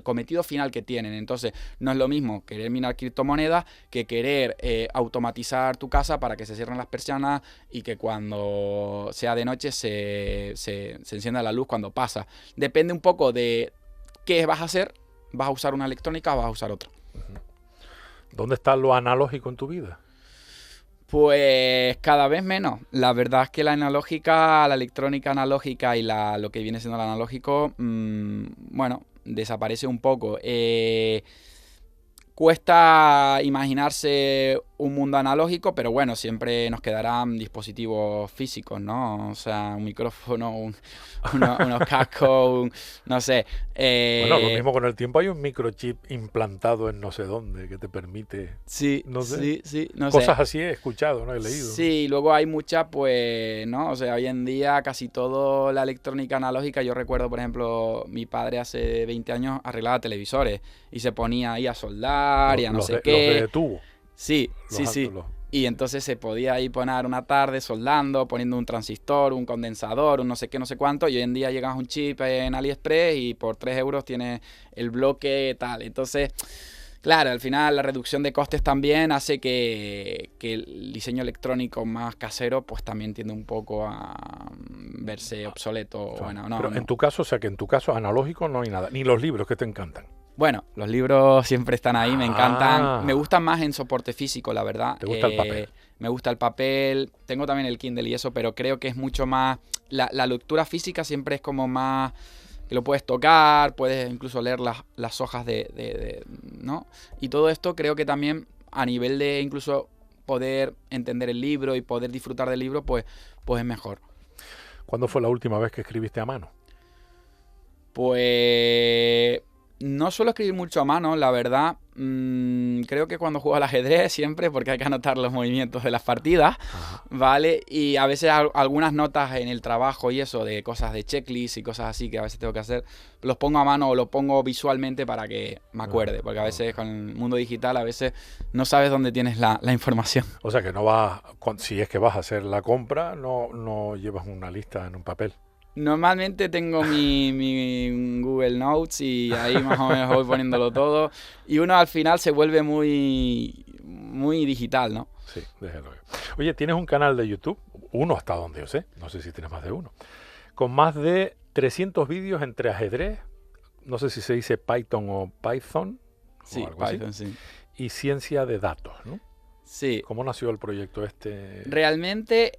Speaker 3: cometido final que tienen. Entonces no es lo mismo querer minar criptomonedas que querer automatizar tu casa para que se cierren las persianas y que cuando sea de noche se encienda la luz cuando pasa. Depende un poco de ¿qué vas a hacer? ¿Vas a usar una electrónica o vas a usar otra?
Speaker 2: ¿Dónde está lo analógico en tu vida?
Speaker 3: Pues cada vez menos. La verdad es que la electrónica analógica y lo que viene siendo el analógico, bueno, desaparece un poco. Cuesta imaginarse un mundo analógico, pero bueno, siempre nos quedarán dispositivos físicos, ¿no? O sea, un micrófono, unos cascos, no sé.
Speaker 2: Bueno, lo mismo con el tiempo, hay un microchip implantado en no sé dónde que te permite...
Speaker 3: Sí,
Speaker 2: no sé,
Speaker 3: sí, no
Speaker 2: cosas
Speaker 3: sé.
Speaker 2: así he escuchado, ¿no? He leído.
Speaker 3: Sí, luego hay muchas, pues, ¿no? O sea, hoy en día casi todo la electrónica analógica, yo recuerdo, por ejemplo, mi padre hace 20 años arreglaba televisores y se ponía ahí a soldar y a no sé qué.
Speaker 2: Los de tubo.
Speaker 3: Sí. Y entonces se podía ahí poner una tarde soldando, poniendo un transistor, un condensador, un no sé qué, no sé cuánto. Y hoy en día llegas a un chip en AliExpress y por 3 euros tienes el bloque tal. Entonces, claro, al final la reducción de costes también hace que el diseño electrónico más casero pues también tiende un poco a verse obsoleto. Bueno,
Speaker 2: pero en tu caso, o sea que en tu caso analógico no hay nada, ni los libros que te encantan.
Speaker 3: Bueno, los libros siempre están ahí, me encantan. Me gustan más en soporte físico, la verdad.
Speaker 2: ¿Te gusta el papel?
Speaker 3: Me gusta el papel. Tengo también el Kindle y eso, pero creo que es mucho más... La lectura física siempre es como más... que lo puedes tocar, puedes incluso leer las hojas ¿no? Y todo esto creo que también a nivel de incluso poder entender el libro y poder disfrutar del libro, pues es mejor.
Speaker 2: ¿Cuándo fue la última vez que escribiste a mano?
Speaker 3: Pues... no suelo escribir mucho a mano, la verdad. Creo que cuando juego al ajedrez siempre, porque hay que anotar los movimientos de las partidas, ¿vale? Y a veces algunas notas en el trabajo y eso, de cosas de checklist y cosas así que a veces tengo que hacer, los pongo a mano o los pongo visualmente para que me acuerde, porque a veces con el mundo digital a veces no sabes dónde tienes la información.
Speaker 2: O sea que no vas, si es que vas a hacer la compra, no llevas una lista en un papel.
Speaker 3: Normalmente tengo mi Google Notes y ahí más o menos voy poniéndolo todo. Y uno al final se vuelve muy digital, ¿no?
Speaker 2: Sí, desde luego. Oye, tienes un canal de YouTube, uno hasta donde yo sé, no sé si tienes más de uno, con más de 300 vídeos entre ajedrez, no sé si se dice Python o Python.
Speaker 3: Sí,
Speaker 2: o algo
Speaker 3: Python,
Speaker 2: así,
Speaker 3: sí.
Speaker 2: Y ciencia de datos, ¿no?
Speaker 3: Sí.
Speaker 2: ¿Cómo nació el proyecto este?
Speaker 3: Realmente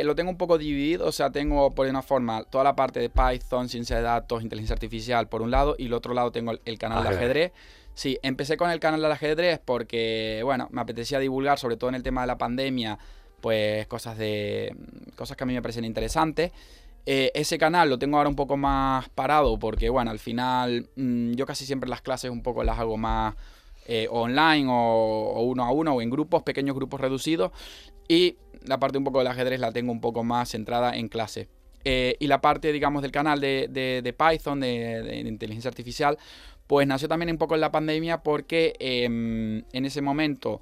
Speaker 3: lo tengo un poco dividido, o sea, tengo por una forma toda la parte de Python, ciencia de datos, inteligencia artificial por un lado, y el otro lado tengo el canal de ajedrez. Sí, empecé con el canal del ajedrez porque, bueno, me apetecía divulgar, sobre todo en el tema de la pandemia, pues cosas que a mí me parecen interesantes. Ese canal lo tengo ahora un poco más parado porque, bueno, al final yo casi siempre las clases un poco las hago más... online o uno a uno o en grupos, pequeños grupos reducidos, y la parte un poco del ajedrez la tengo un poco más centrada en clase. Y la parte, digamos, del canal de Python, de inteligencia artificial, pues nació también un poco en la pandemia porque en ese momento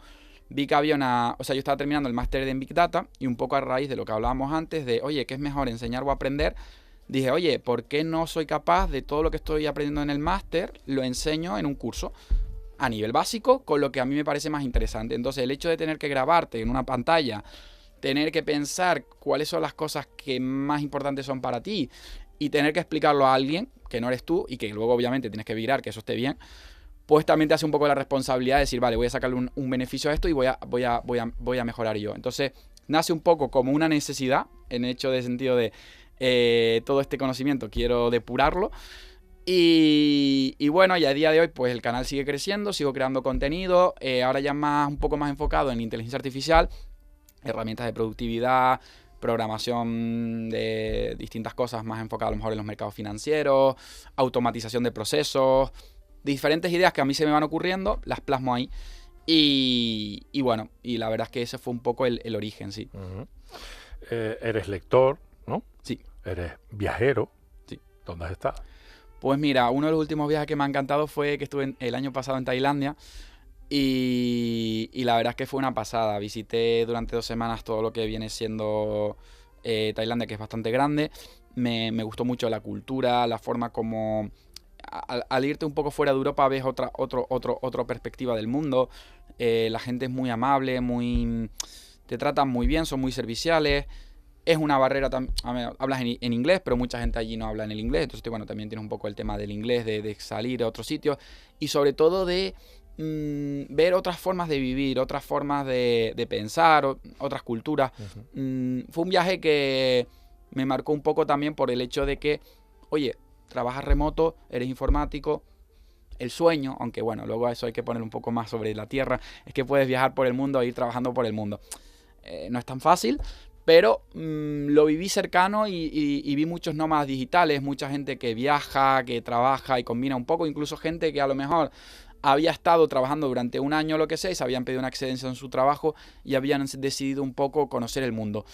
Speaker 3: vi que había o sea, yo estaba terminando el máster en Big Data y un poco a raíz de lo que hablábamos antes de, oye, ¿qué es mejor, enseñar o aprender? Dije, oye, ¿por qué no soy capaz de todo lo que estoy aprendiendo en el máster, lo enseño en un curso a nivel básico con lo que a mí me parece más interesante? Entonces, el hecho de tener que grabarte en una pantalla, tener que pensar cuáles son las cosas que más importantes son para ti y tener que explicarlo a alguien que no eres tú y que luego obviamente tienes que virar que eso esté bien, pues también te hace un poco la responsabilidad de decir, vale, voy a sacarle un beneficio a esto y voy a mejorar yo. Entonces, nace un poco como una necesidad, en hecho de sentido de todo este conocimiento quiero depurarlo. Y bueno, y a día de hoy pues el canal sigue creciendo, sigo creando contenido, ahora ya un poco más enfocado en inteligencia artificial, herramientas de productividad, programación de distintas cosas más enfocadas a lo mejor en los mercados financieros, automatización de procesos, diferentes ideas que a mí se me van ocurriendo, las plasmo ahí. Y bueno, y la verdad es que ese fue un poco el origen, sí.
Speaker 2: Uh-huh. Eres lector, ¿no?
Speaker 3: Sí.
Speaker 2: Eres viajero.
Speaker 3: Sí.
Speaker 2: ¿Dónde has estado?
Speaker 3: Pues mira, uno de los últimos viajes que me ha encantado fue que estuve el año pasado en Tailandia y la verdad es que fue una pasada. Visité durante 2 semanas todo lo que viene siendo Tailandia, que es bastante grande. Me gustó mucho la cultura, la forma como al irte un poco fuera de Europa ves otra perspectiva del mundo. La gente es muy amable, te tratan muy bien, son muy serviciales. Es una barrera también, hablas en inglés, pero mucha gente allí no habla en el inglés, entonces bueno, también tienes un poco el tema del inglés, de salir a otros sitios y sobre todo de ver otras formas de vivir, otras formas de pensar, otras culturas. Uh-huh. Fue un viaje que me marcó un poco también por el hecho de que, oye, trabajas remoto, eres informático, el sueño, aunque bueno, luego a eso hay que poner un poco más sobre la tierra, es que puedes viajar por el mundo e ir trabajando por el mundo. No es tan fácil, pero lo viví cercano y vi muchos nómadas digitales, mucha gente que viaja, que trabaja y combina un poco, incluso gente que a lo mejor había estado trabajando durante un año o lo que sea y se habían pedido una excedencia en su trabajo y habían decidido un poco conocer el mundo.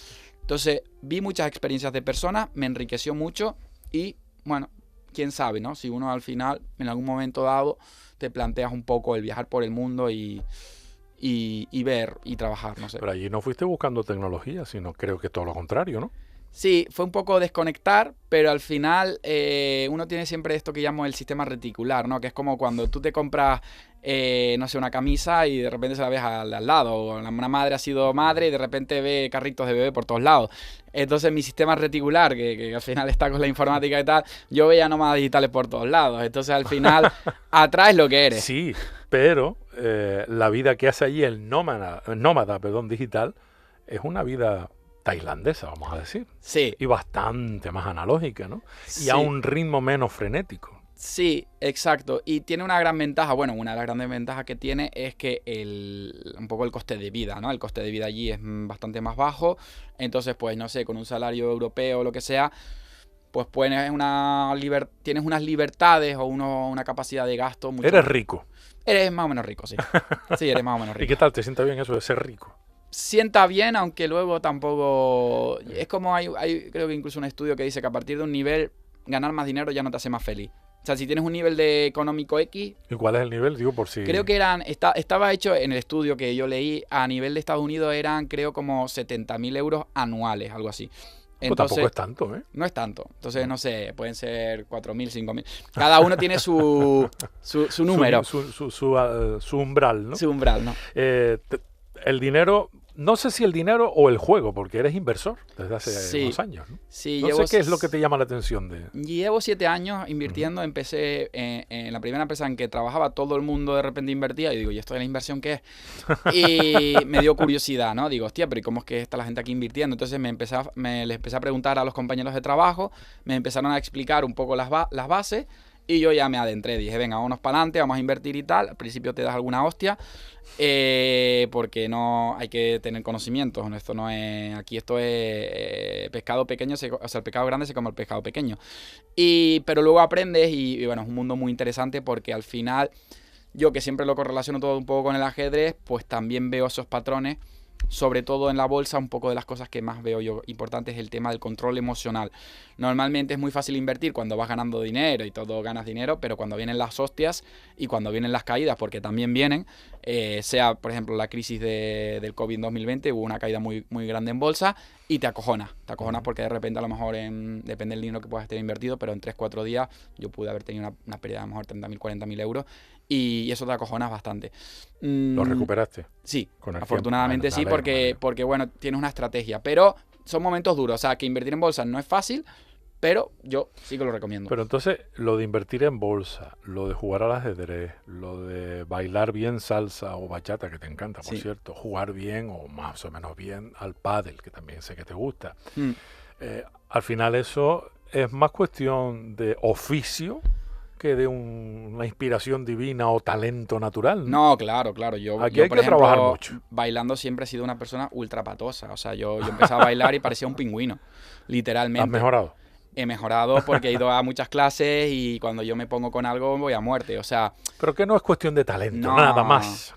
Speaker 3: Entonces vi muchas experiencias de personas, me enriqueció mucho y bueno, quién sabe, ¿no? Si uno al final, en algún momento dado, te planteas un poco el viajar por el mundo y ver y trabajar, no sé.
Speaker 2: Pero allí no fuiste buscando tecnología, sino creo que todo lo contrario, ¿no?
Speaker 3: Sí, fue un poco desconectar, pero al final uno tiene siempre esto que llamo el sistema reticular, ¿no? Que es como cuando tú te compras, no sé, una camisa y de repente se la ves al lado, o una madre ha sido madre y de repente ve carritos de bebé por todos lados. Entonces mi sistema reticular, que al final está con la informática y tal, yo veía nómadas digitales por todos lados. Entonces al final atraes lo que eres.
Speaker 2: Sí, pero la vida que hace allí el nómada, digital, es una vida tailandesa, vamos a decir.
Speaker 3: Sí.
Speaker 2: Y bastante más analógica, ¿no?
Speaker 3: Sí.
Speaker 2: Y a un ritmo menos frenético.
Speaker 3: Sí, exacto. Y tiene una gran ventaja. Bueno, una de las grandes ventajas que tiene es que un poco el coste de vida, ¿no? El coste de vida allí es bastante más bajo. Entonces, pues, no sé, con un salario europeo o lo que sea, pues tienes unas libertades o una capacidad de gasto mucho.
Speaker 2: Eres rico.
Speaker 3: Eres más o menos rico, sí. Sí, eres más o menos rico.
Speaker 2: ¿Y qué tal? ¿Te sienta bien eso de ser rico?
Speaker 3: Sienta bien, aunque luego tampoco... Es como hay creo que incluso un estudio que dice que a partir de un nivel ganar más dinero ya no te hace más feliz. O sea, si tienes un nivel de económico X...
Speaker 2: ¿Y cuál es el nivel? Digo, por si...
Speaker 3: Creo que estaba hecho en el estudio que yo leí, a nivel de Estados Unidos eran creo como 70.000 euros anuales, algo así.
Speaker 2: Entonces, tampoco es tanto, ¿eh?
Speaker 3: No es tanto. Entonces, no sé, pueden ser 4.000, 5.000. Cada uno tiene su número.
Speaker 2: Su umbral, ¿no?
Speaker 3: Su umbral, ¿no?
Speaker 2: El dinero... No sé si el dinero o el juego, porque eres inversor desde hace unos años, ¿no?
Speaker 3: Sí,
Speaker 2: no sé qué es lo que te llama la atención de...
Speaker 3: Llevo 7 años invirtiendo. Empecé en la primera empresa en que trabajaba, todo el mundo de repente invertía. Y digo, ¿y esto de la inversión qué es? Y me dio curiosidad, ¿no? Digo, hostia, pero ¿y cómo es que está la gente aquí invirtiendo? Entonces les empecé a preguntar a los compañeros de trabajo, me empezaron a explicar un poco las bases. Y yo ya me adentré, dije, venga, vámonos para adelante, vamos a invertir y tal. Al principio te das alguna hostia, porque no hay que tener conocimientos. Esto no es, aquí esto es pescado pequeño, o sea, el pescado grande se come el pescado pequeño. Pero luego aprendes y bueno, es un mundo muy interesante porque al final, yo que siempre lo correlaciono todo un poco con el ajedrez, pues también veo esos patrones sobre todo en la bolsa, un poco de las cosas que más veo yo importantes es el tema del control emocional. Normalmente es muy fácil invertir cuando vas ganando dinero y todo ganas dinero, pero cuando vienen las hostias y cuando vienen las caídas, porque también vienen, sea por ejemplo la crisis del COVID en 2020, hubo una caída muy, muy grande en bolsa y te acojonas porque de repente a lo mejor, depende del dinero que puedas tener invertido, pero en 3-4 días yo pude haber tenido una pérdida de a lo mejor 30.000, 40.000 euros y eso te acojonas bastante.
Speaker 2: ¿Lo recuperaste?
Speaker 3: Sí,
Speaker 2: Con el
Speaker 3: afortunadamente
Speaker 2: tiempo.
Speaker 3: Bueno, sí, porque bueno, tienes una estrategia, pero son momentos duros, o sea, que invertir en bolsa no es fácil, pero yo sí que lo recomiendo.
Speaker 2: Pero entonces, lo de invertir en bolsa, lo de jugar al ajedrez, lo de bailar bien salsa o bachata, que te encanta, por cierto, jugar bien o más o menos bien al pádel, que también sé que te gusta. Al final eso es más cuestión de oficio que de una inspiración divina o talento natural.
Speaker 3: No, claro. Yo,
Speaker 2: Aquí
Speaker 3: yo
Speaker 2: hay
Speaker 3: por
Speaker 2: que
Speaker 3: ejemplo,
Speaker 2: trabajar mucho.
Speaker 3: Bailando siempre he sido una persona ultra patosa. O sea, yo empecé a bailar y parecía un pingüino, literalmente.
Speaker 2: ¿Has mejorado?
Speaker 3: He mejorado porque he ido a muchas clases y cuando yo me pongo con algo voy a muerte, o sea...
Speaker 2: Pero que no es cuestión de talento,
Speaker 3: No.
Speaker 2: nada más.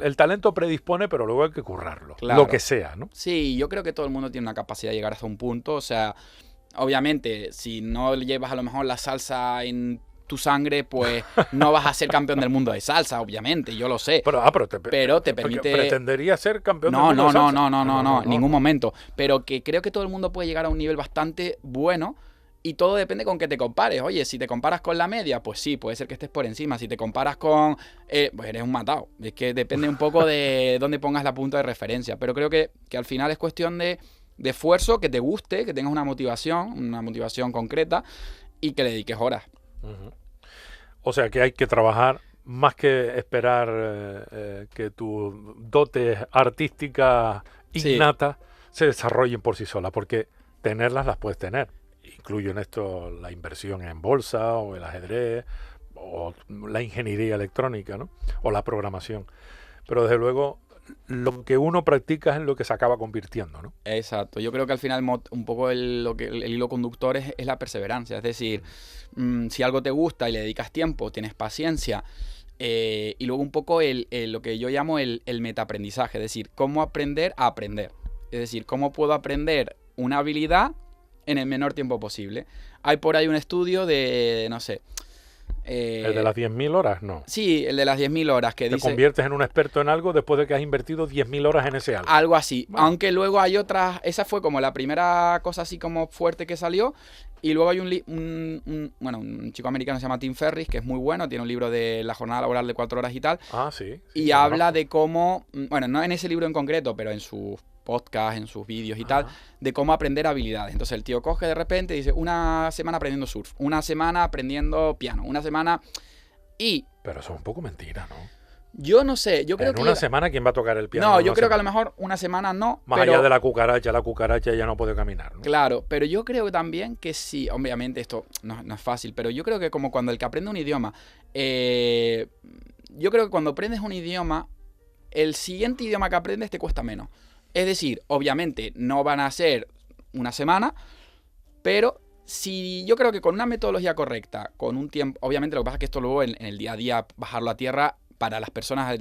Speaker 2: El talento predispone, pero luego hay que currarlo,
Speaker 3: Claro.
Speaker 2: lo que sea, ¿no?
Speaker 3: Sí, yo creo que todo el mundo tiene una capacidad de llegar hasta un punto, o sea, obviamente, si no llevas a lo mejor la salsa en tu sangre, pues no vas a ser campeón del mundo de salsa, obviamente, yo lo sé.
Speaker 2: Pero te
Speaker 3: permite...
Speaker 2: ¿Pretendería ser campeón del mundo de salsa?
Speaker 3: No, en ningún momento. Pero que creo que todo el mundo puede llegar a un nivel bastante bueno y todo depende con que te compares. Oye, si te comparas con la media, pues sí, puede ser que estés por encima. Si te comparas con... pues eres un matado. Es que depende un poco de dónde pongas la punta de referencia. Pero creo que al final es cuestión de esfuerzo, que te guste, que tengas una motivación concreta y que le dediques horas.
Speaker 2: O sea que hay que trabajar más que esperar que tus dotes artísticas innatas se desarrollen por sí solas, porque tenerlas las puedes tener. Incluyo en esto la inversión en bolsa o el ajedrez o la ingeniería electrónica, ¿no? O la programación. Pero desde luego lo que uno practica es en lo que se acaba convirtiendo, ¿no?
Speaker 3: Exacto. Yo creo que al final un poco el hilo conductor es la perseverancia. Es decir, si algo te gusta y le dedicas tiempo, tienes paciencia, y luego un poco lo que yo llamo el metaaprendizaje. Es decir, cómo aprender a aprender. Es decir, cómo puedo aprender una habilidad en el menor tiempo posible. Hay por ahí un estudio de, no sé...
Speaker 2: ¿El de las 10.000 horas? No.
Speaker 3: Sí, el de las 10.000 horas que
Speaker 2: Te
Speaker 3: dice...
Speaker 2: conviertes en un experto en algo después de que has invertido 10.000 horas en ese algo.
Speaker 3: Algo así.
Speaker 2: Bueno.
Speaker 3: Aunque luego hay otras... Esa fue como la primera cosa así como fuerte que salió. Y luego hay un chico americano que se llama Tim Ferriss, que es muy bueno. Tiene un libro de la jornada laboral de 4 horas y tal.
Speaker 2: Ah, sí.
Speaker 3: Y habla de cómo... Bueno, no en ese libro en concreto, pero en sus podcasts, en sus vídeos y tal, de cómo aprender habilidades. Entonces el tío coge de repente y dice, una semana aprendiendo surf, una semana aprendiendo piano, una semana...
Speaker 2: Pero eso es un poco mentira, ¿no?
Speaker 3: Yo no sé, yo creo
Speaker 2: en
Speaker 3: que...
Speaker 2: una semana, ¿quién va a tocar el piano?
Speaker 3: No, yo creo que a lo mejor una semana no.
Speaker 2: Más allá de la cucaracha ya no puede caminar, ¿no?
Speaker 3: Claro, pero yo creo también que sí, obviamente esto no es fácil, pero yo creo que como cuando el que aprende un idioma, yo creo que cuando aprendes un idioma, el siguiente idioma que aprendes te cuesta menos. Es decir, obviamente no van a ser una semana, pero... Si yo creo que con una metodología correcta, con un tiempo, obviamente lo que pasa es que esto luego en el día a día, bajarlo a tierra, para las personas,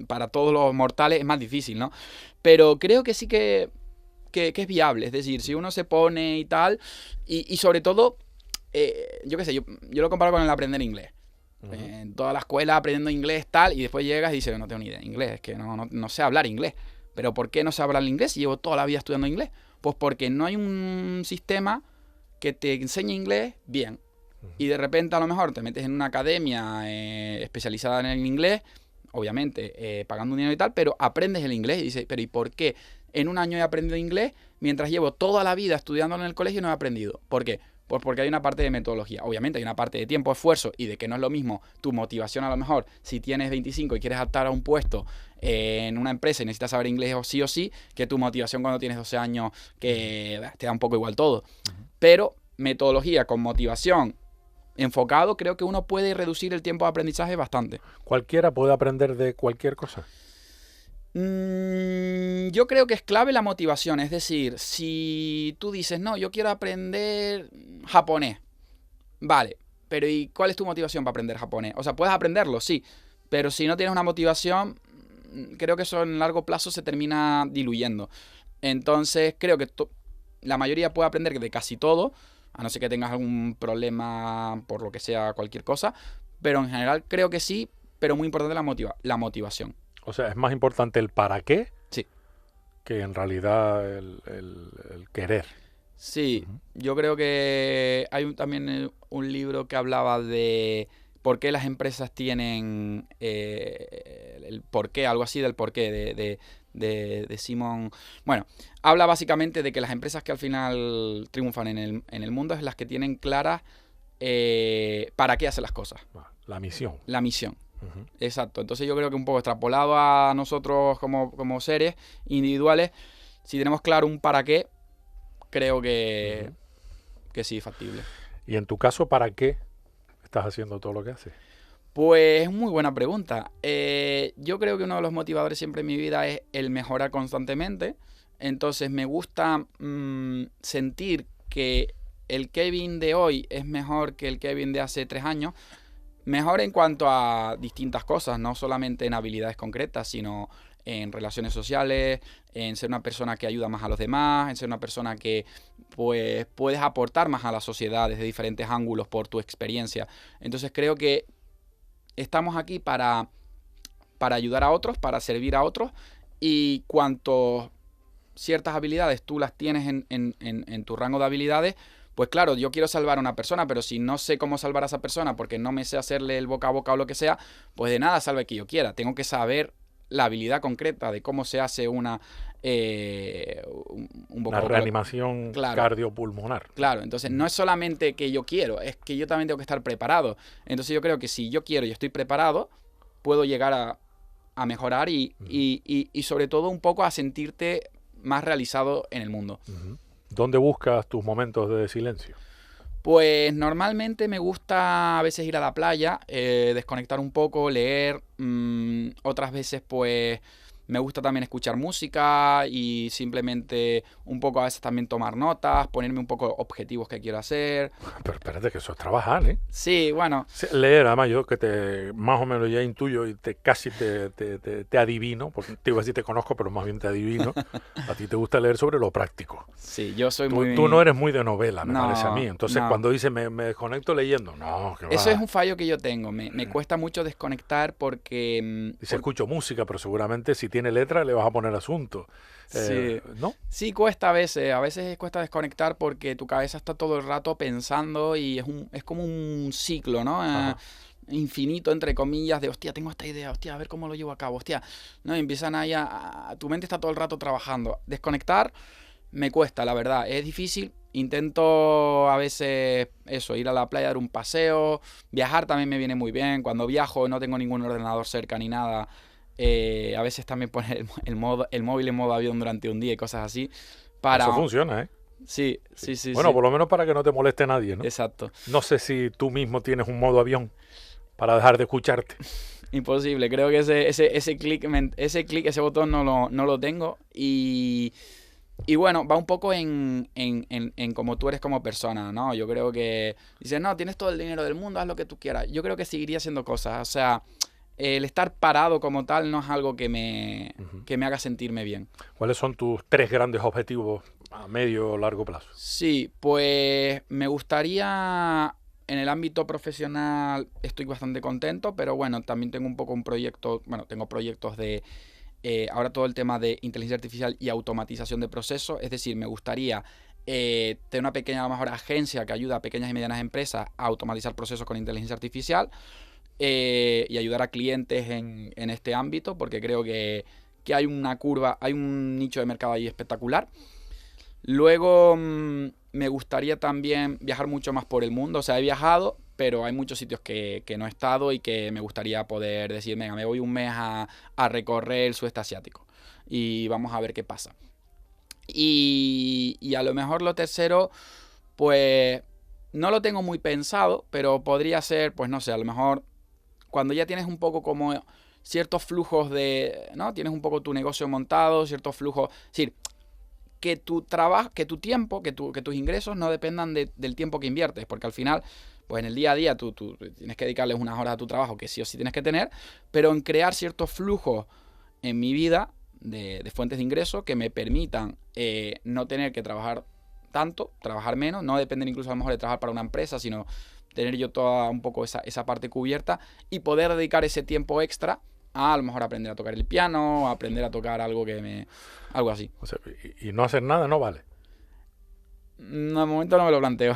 Speaker 3: para todos los mortales es más difícil, ¿no? Pero creo que sí que es viable, es decir, si uno se pone y tal, y sobre todo, yo qué sé, yo lo comparo con el aprender inglés. En toda la escuela aprendiendo inglés tal, y después llegas y dices, no tengo ni idea de inglés, es que no sé hablar inglés. ¿Pero por qué no sé hablar inglés si llevo toda la vida estudiando inglés? Pues porque no hay un sistema que te enseñe inglés bien. Y de repente a lo mejor te metes en una academia especializada en el inglés, obviamente pagando un dinero y tal, pero aprendes el inglés y dices, pero ¿y por qué en un año he aprendido inglés mientras llevo toda la vida estudiándolo en el colegio y no he aprendido? ¿Por qué? Pues porque hay una parte de metodología. Obviamente hay una parte de tiempo, esfuerzo y de que no es lo mismo tu motivación a lo mejor. Si tienes 25 y quieres optar a un puesto en una empresa y necesitas saber inglés o sí, que tu motivación cuando tienes 12 años que te da un poco igual todo. Pero metodología con motivación enfocado, creo que uno puede reducir el tiempo de aprendizaje bastante.
Speaker 2: ¿Cualquiera puede aprender de cualquier cosa?
Speaker 3: Yo creo que es clave la motivación. Es decir, si tú dices, no, yo quiero aprender japonés. Vale, pero ¿y cuál es tu motivación para aprender japonés? O sea, puedes aprenderlo, sí, pero si no tienes una motivación, creo que eso en largo plazo se termina diluyendo. Entonces creo que la mayoría puede aprender de casi todo, a no ser que tengas algún problema por lo que sea, cualquier cosa, pero en general creo que sí, pero muy importante la motivación.
Speaker 2: O sea, es más importante el para qué
Speaker 3: Sí.
Speaker 2: que en realidad el querer.
Speaker 3: Sí, yo creo que hay también un libro que hablaba de por qué las empresas tienen el porqué, algo así del porqué de Simon. Bueno, habla básicamente de que las empresas que al final triunfan en el mundo es las que tienen claras para qué hacen las cosas.
Speaker 2: La misión.
Speaker 3: La misión.
Speaker 2: Ujú.
Speaker 3: Exacto. Entonces yo creo que un poco extrapolado a nosotros como seres individuales, si tenemos claro un para qué, creo que sí, factible.
Speaker 2: Y en tu caso, ¿para qué estás haciendo todo lo que haces?
Speaker 3: Pues muy buena pregunta. Yo creo que uno de los motivadores siempre en mi vida es el mejorar constantemente. Entonces me gusta sentir que el Kevin de hoy es mejor que el Kevin de hace 3 años. Mejor en cuanto a distintas cosas, no solamente en habilidades concretas, sino en relaciones sociales, en ser una persona que ayuda más a los demás, en ser una persona que pues puedes aportar más a la sociedad desde diferentes ángulos por tu experiencia. Entonces creo que estamos aquí para ayudar a otros, para servir a otros, y cuanto ciertas habilidades tú las tienes en tu rango de habilidades, pues claro, yo quiero salvar a una persona, pero si no sé cómo salvar a esa persona porque no me sé hacerle el boca a boca o lo que sea, pues de nada salve que yo quiera. Tengo que saber la habilidad concreta de cómo se hace un boca
Speaker 2: Una
Speaker 3: a boca.
Speaker 2: reanimación
Speaker 3: Claro.
Speaker 2: cardiopulmonar.
Speaker 3: Claro, entonces no es solamente que yo quiero, es que yo también tengo que estar preparado. Entonces yo creo que si yo quiero y estoy preparado, puedo llegar a mejorar y sobre todo un poco a sentirte más realizado en el mundo.
Speaker 2: Ujú. ¿Dónde buscas tus momentos de silencio?
Speaker 3: Pues normalmente me gusta a veces ir a la playa, desconectar un poco, leer. Otras veces pues me gusta también escuchar música y simplemente un poco a veces también tomar notas, ponerme un poco objetivos que quiero hacer.
Speaker 2: Pero espérate, que eso es trabajar, ¿eh?
Speaker 3: Sí, bueno,
Speaker 2: Sí, leer, además yo que más o menos ya intuyo y casi te adivino, porque te iba a decir te conozco, pero más bien te adivino. A ti te gusta leer sobre lo práctico.
Speaker 3: sí, yo soy muy...
Speaker 2: Tú no eres muy de novela, me
Speaker 3: No,
Speaker 2: parece a mí. Entonces
Speaker 3: no.
Speaker 2: cuando dices me desconecto leyendo, no, que
Speaker 3: Eso
Speaker 2: va.
Speaker 3: es un fallo que yo tengo, me cuesta mucho desconectar porque...
Speaker 2: Dice, escucho música, pero seguramente si tiene letra le vas a poner asunto.
Speaker 3: Sí.
Speaker 2: ¿No?
Speaker 3: Sí, cuesta a veces cuesta desconectar porque tu cabeza está todo el rato pensando y es como un ciclo, ¿no?
Speaker 2: Ajá.
Speaker 3: Infinito, entre comillas, de hostia, tengo esta idea, hostia, a ver cómo lo llevo a cabo, hostia, ¿no? Y empiezan ahí tu mente está todo el rato trabajando. Desconectar me cuesta, la verdad, es difícil. Intento a veces eso, ir a la playa, dar un paseo, viajar también me viene muy bien. Cuando viajo no tengo ningún ordenador cerca ni nada. A veces también poner el móvil en modo avión durante un día y cosas así.
Speaker 2: Eso funciona, ¿eh?
Speaker 3: Sí.
Speaker 2: Bueno,
Speaker 3: Sí.
Speaker 2: por lo menos para que no te moleste nadie, ¿no?
Speaker 3: Exacto.
Speaker 2: No sé si tú mismo tienes un modo avión para dejar de escucharte.
Speaker 3: Imposible. Creo que ese clic, ese botón no lo tengo. Y bueno, va un poco en cómo tú eres como persona, ¿no? Yo creo que dices, no, tienes todo el dinero del mundo, haz lo que tú quieras. Yo creo que seguiría haciendo cosas. O sea, el estar parado como tal no es algo que me haga sentirme bien.
Speaker 2: ¿Cuáles son tus 3 grandes objetivos a medio o largo plazo?
Speaker 3: Sí, pues me gustaría, en el ámbito profesional estoy bastante contento, pero bueno, también tengo un poco un proyecto, bueno, tengo proyectos de ahora todo el tema de inteligencia artificial y automatización de procesos, es decir, me gustaría tener una pequeña, a lo mejor, agencia que ayuda a pequeñas y medianas empresas a automatizar procesos con inteligencia artificial y ayudar a clientes en este ámbito, porque creo que hay una curva, hay un nicho de mercado ahí espectacular. Luego me gustaría también viajar mucho más por el mundo, o sea, he viajado, pero hay muchos sitios que no he estado y que me gustaría poder decir, venga, me voy un mes a recorrer el sudeste asiático y vamos a ver qué pasa. Y a lo mejor lo tercero, pues no lo tengo muy pensado, pero podría ser, pues no sé, a lo mejor cuando ya tienes un poco como ciertos flujos de, ¿no? Tienes un poco tu negocio montado, ciertos flujos, es decir, que tu trabajo, que tu tiempo, que tus ingresos no dependan del tiempo que inviertes, porque al final, pues en el día a día tú tienes que dedicarles unas horas a tu trabajo que sí o sí tienes que tener, pero en crear ciertos flujos en mi vida de fuentes de ingreso que me permitan no tener que trabajar tanto, trabajar menos, no depender incluso a lo mejor de trabajar para una empresa, sino tener yo toda un poco esa parte cubierta y poder dedicar ese tiempo extra a lo mejor aprender a tocar el piano, a aprender a tocar algo algo así.
Speaker 2: O sea, y no hacer nada no vale.
Speaker 3: No, de momento no me lo planteo.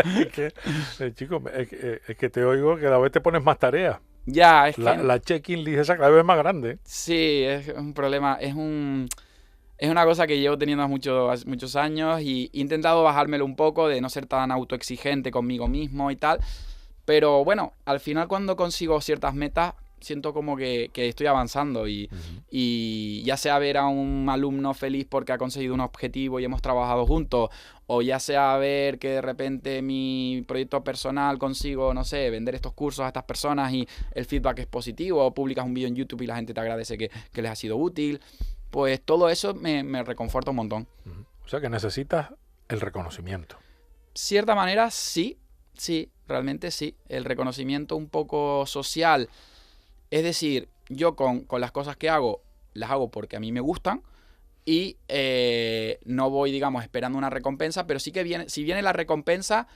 Speaker 2: Es que, chico, es que te oigo que cada vez te pones más tareas.
Speaker 3: Ya, es que...
Speaker 2: La check-in list esa cada vez es más grande.
Speaker 3: Sí, es un problema, es una cosa que llevo teniendo muchos años y he intentado bajármelo un poco, de no ser tan autoexigente conmigo mismo y tal. Pero bueno, al final cuando consigo ciertas metas, siento como que estoy avanzando y ya sea ver a un alumno feliz porque ha conseguido un objetivo y hemos trabajado juntos, o ya sea ver que de repente mi proyecto personal consigo, no sé, vender estos cursos a estas personas y el feedback es positivo, o publicas un vídeo en YouTube y la gente te agradece que les ha sido útil, pues todo eso me reconforta un montón.
Speaker 2: O sea que necesitas el reconocimiento.
Speaker 3: Cierta manera, sí, realmente sí. El reconocimiento un poco social. Es decir, yo con las cosas que hago, las hago porque a mí me gustan y no voy, digamos, esperando una recompensa, pero sí que si viene la recompensa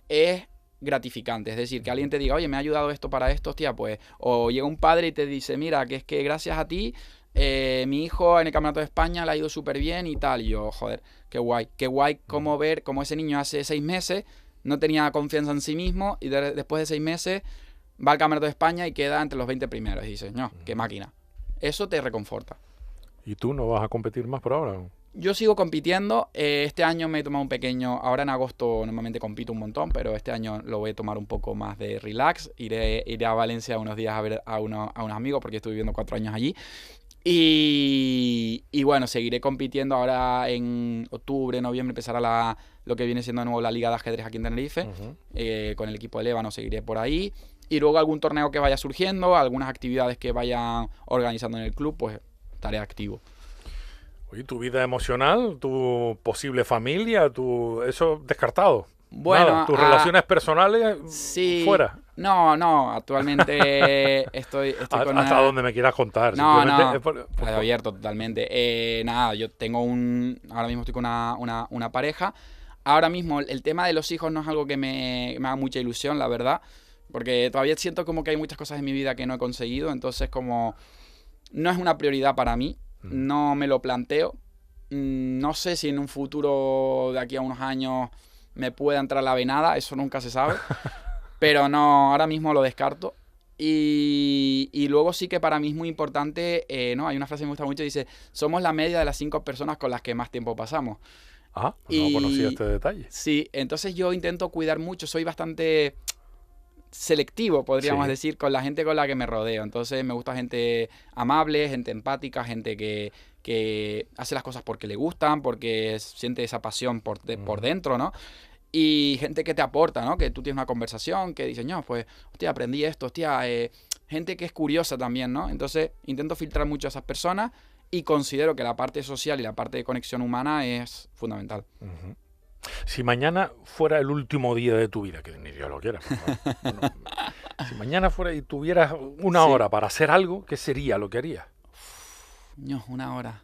Speaker 3: es gratificante. Es decir, que alguien te diga, oye, me ha ayudado esto para esto, hostia, pues, o llega un padre y te dice, mira, que es que gracias a ti mi hijo en el Campeonato de España le ha ido súper bien y tal. Y yo, joder, qué guay como ver cómo ese niño hace 6 meses no tenía confianza en sí mismo y después de 6 meses va al Campeonato de España y queda entre los 20 primeros. Y dices, no, qué máquina. Eso te reconforta.
Speaker 2: ¿Y tú no vas a competir más por ahora?
Speaker 3: Yo sigo compitiendo. Este año me he tomado un pequeño... Ahora en agosto normalmente compito un montón, pero este año lo voy a tomar un poco más de relax. Iré a Valencia unos días a ver a unos amigos porque estuve viviendo 4 años allí. Y bueno, seguiré compitiendo. Ahora en octubre, noviembre empezará lo que viene siendo de nuevo la Liga de Ajedrez aquí en Tenerife. Con el equipo de Lébano seguiré por ahí. Y luego algún torneo que vaya surgiendo, algunas actividades que vayan organizando en el club, pues estaré activo.
Speaker 2: Oye, tu vida emocional, tu posible familia, eso descartado.
Speaker 3: Bueno,
Speaker 2: nada, tus relaciones personales
Speaker 3: sí,
Speaker 2: fuera.
Speaker 3: No, actualmente estoy con
Speaker 2: hasta donde me quieras contar.
Speaker 3: No,
Speaker 2: Simplemente
Speaker 3: abierto totalmente. Nada, yo tengo ahora mismo estoy con una pareja. Ahora mismo el tema de los hijos no es algo que me haga mucha ilusión, la verdad. Porque todavía siento como que hay muchas cosas en mi vida que no he conseguido. Entonces como no es una prioridad para mí. No me lo planteo. No sé si en un futuro de aquí a unos años me pueda entrar la venada. Eso nunca se sabe. Pero no, ahora mismo lo descarto. Y luego sí que para mí es muy importante, ¿no? Hay una frase que me gusta mucho, dice, somos la media de las 5 personas con las que más tiempo pasamos.
Speaker 2: Ah, pues no conocía este detalle.
Speaker 3: Sí, entonces yo intento cuidar mucho, soy bastante selectivo, podríamos decir, con la gente con la que me rodeo. Entonces me gusta gente amable, gente empática, gente que hace las cosas porque le gustan, porque siente esa pasión por dentro, ¿no? Y gente que te aporta, ¿no? Que tú tienes una conversación, que dices, no, pues, hostia, aprendí esto, hostia, gente que es curiosa también, ¿no? Entonces intento filtrar mucho a esas personas y considero que la parte social y la parte de conexión humana es fundamental.
Speaker 2: Si mañana fuera el último día de tu vida, que ni Dios lo quiera, si mañana fuera y tuvieras una hora para hacer algo, ¿qué sería lo que harías?
Speaker 3: No, una hora.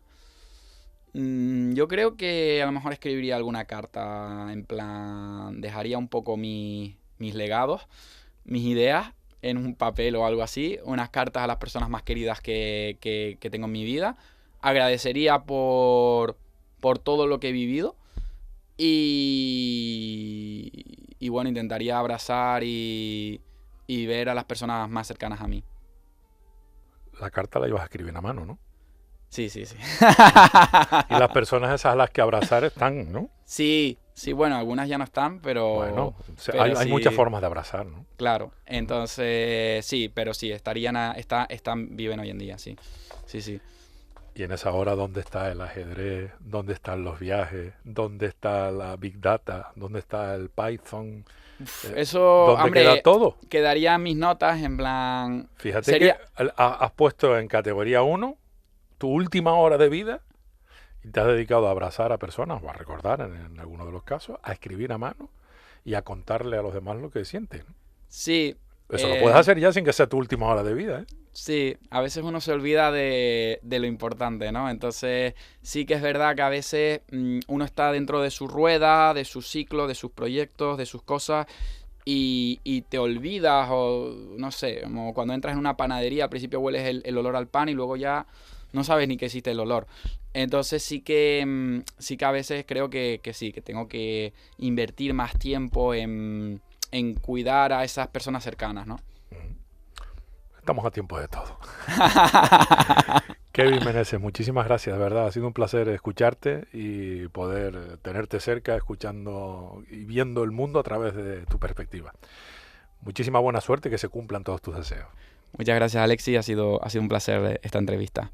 Speaker 3: Yo creo que a lo mejor escribiría alguna carta, en plan, dejaría un poco mis legados, mis ideas en un papel o algo así, unas cartas a las personas más queridas que tengo en mi vida. Agradecería por todo lo que he vivido y bueno, intentaría abrazar y ver a las personas más cercanas a mí.
Speaker 2: La carta la ibas a escribir a mano, ¿no?
Speaker 3: Sí.
Speaker 2: Y las personas esas a las que abrazar están, ¿no?
Speaker 3: Sí, bueno, algunas ya no están, pero...
Speaker 2: Bueno,
Speaker 3: pero
Speaker 2: hay muchas formas de abrazar, ¿no?
Speaker 3: Claro, entonces sí, pero sí, viven hoy en día, sí.
Speaker 2: Y en esa hora, ¿dónde está el ajedrez? ¿Dónde están los viajes? ¿Dónde está la Big Data? ¿Dónde está el Python?
Speaker 3: Eso,
Speaker 2: ¿Dónde
Speaker 3: hombre,
Speaker 2: queda todo?
Speaker 3: Quedarían mis notas en plan...
Speaker 2: Fíjate que has puesto en categoría 1 tu última hora de vida y te has dedicado a abrazar a personas, o a recordar en algunos de los casos, a escribir a mano y a contarle a los demás lo que sienten.
Speaker 3: Sí,
Speaker 2: Eso lo puedes hacer ya sin que sea tu última hora de vida, ¿eh?
Speaker 3: Sí, a veces uno se olvida de lo importante, ¿no? Entonces sí que es verdad que a veces uno está dentro de su rueda, de su ciclo, de sus proyectos, de sus cosas y te olvidas o no sé, como cuando entras en una panadería, al principio hueles el olor al pan y luego ya no sabes ni que existe el olor. Entonces sí que a veces creo que sí, que tengo que invertir más tiempo en cuidar a esas personas cercanas, ¿no?
Speaker 2: Estamos a tiempo de todo. Kevin Meneses, muchísimas gracias, de verdad. Ha sido un placer escucharte y poder tenerte cerca, escuchando y viendo el mundo a través de tu perspectiva. Muchísima buena suerte y que se cumplan todos tus deseos.
Speaker 3: Muchas gracias, Alexis. Ha sido un placer esta entrevista.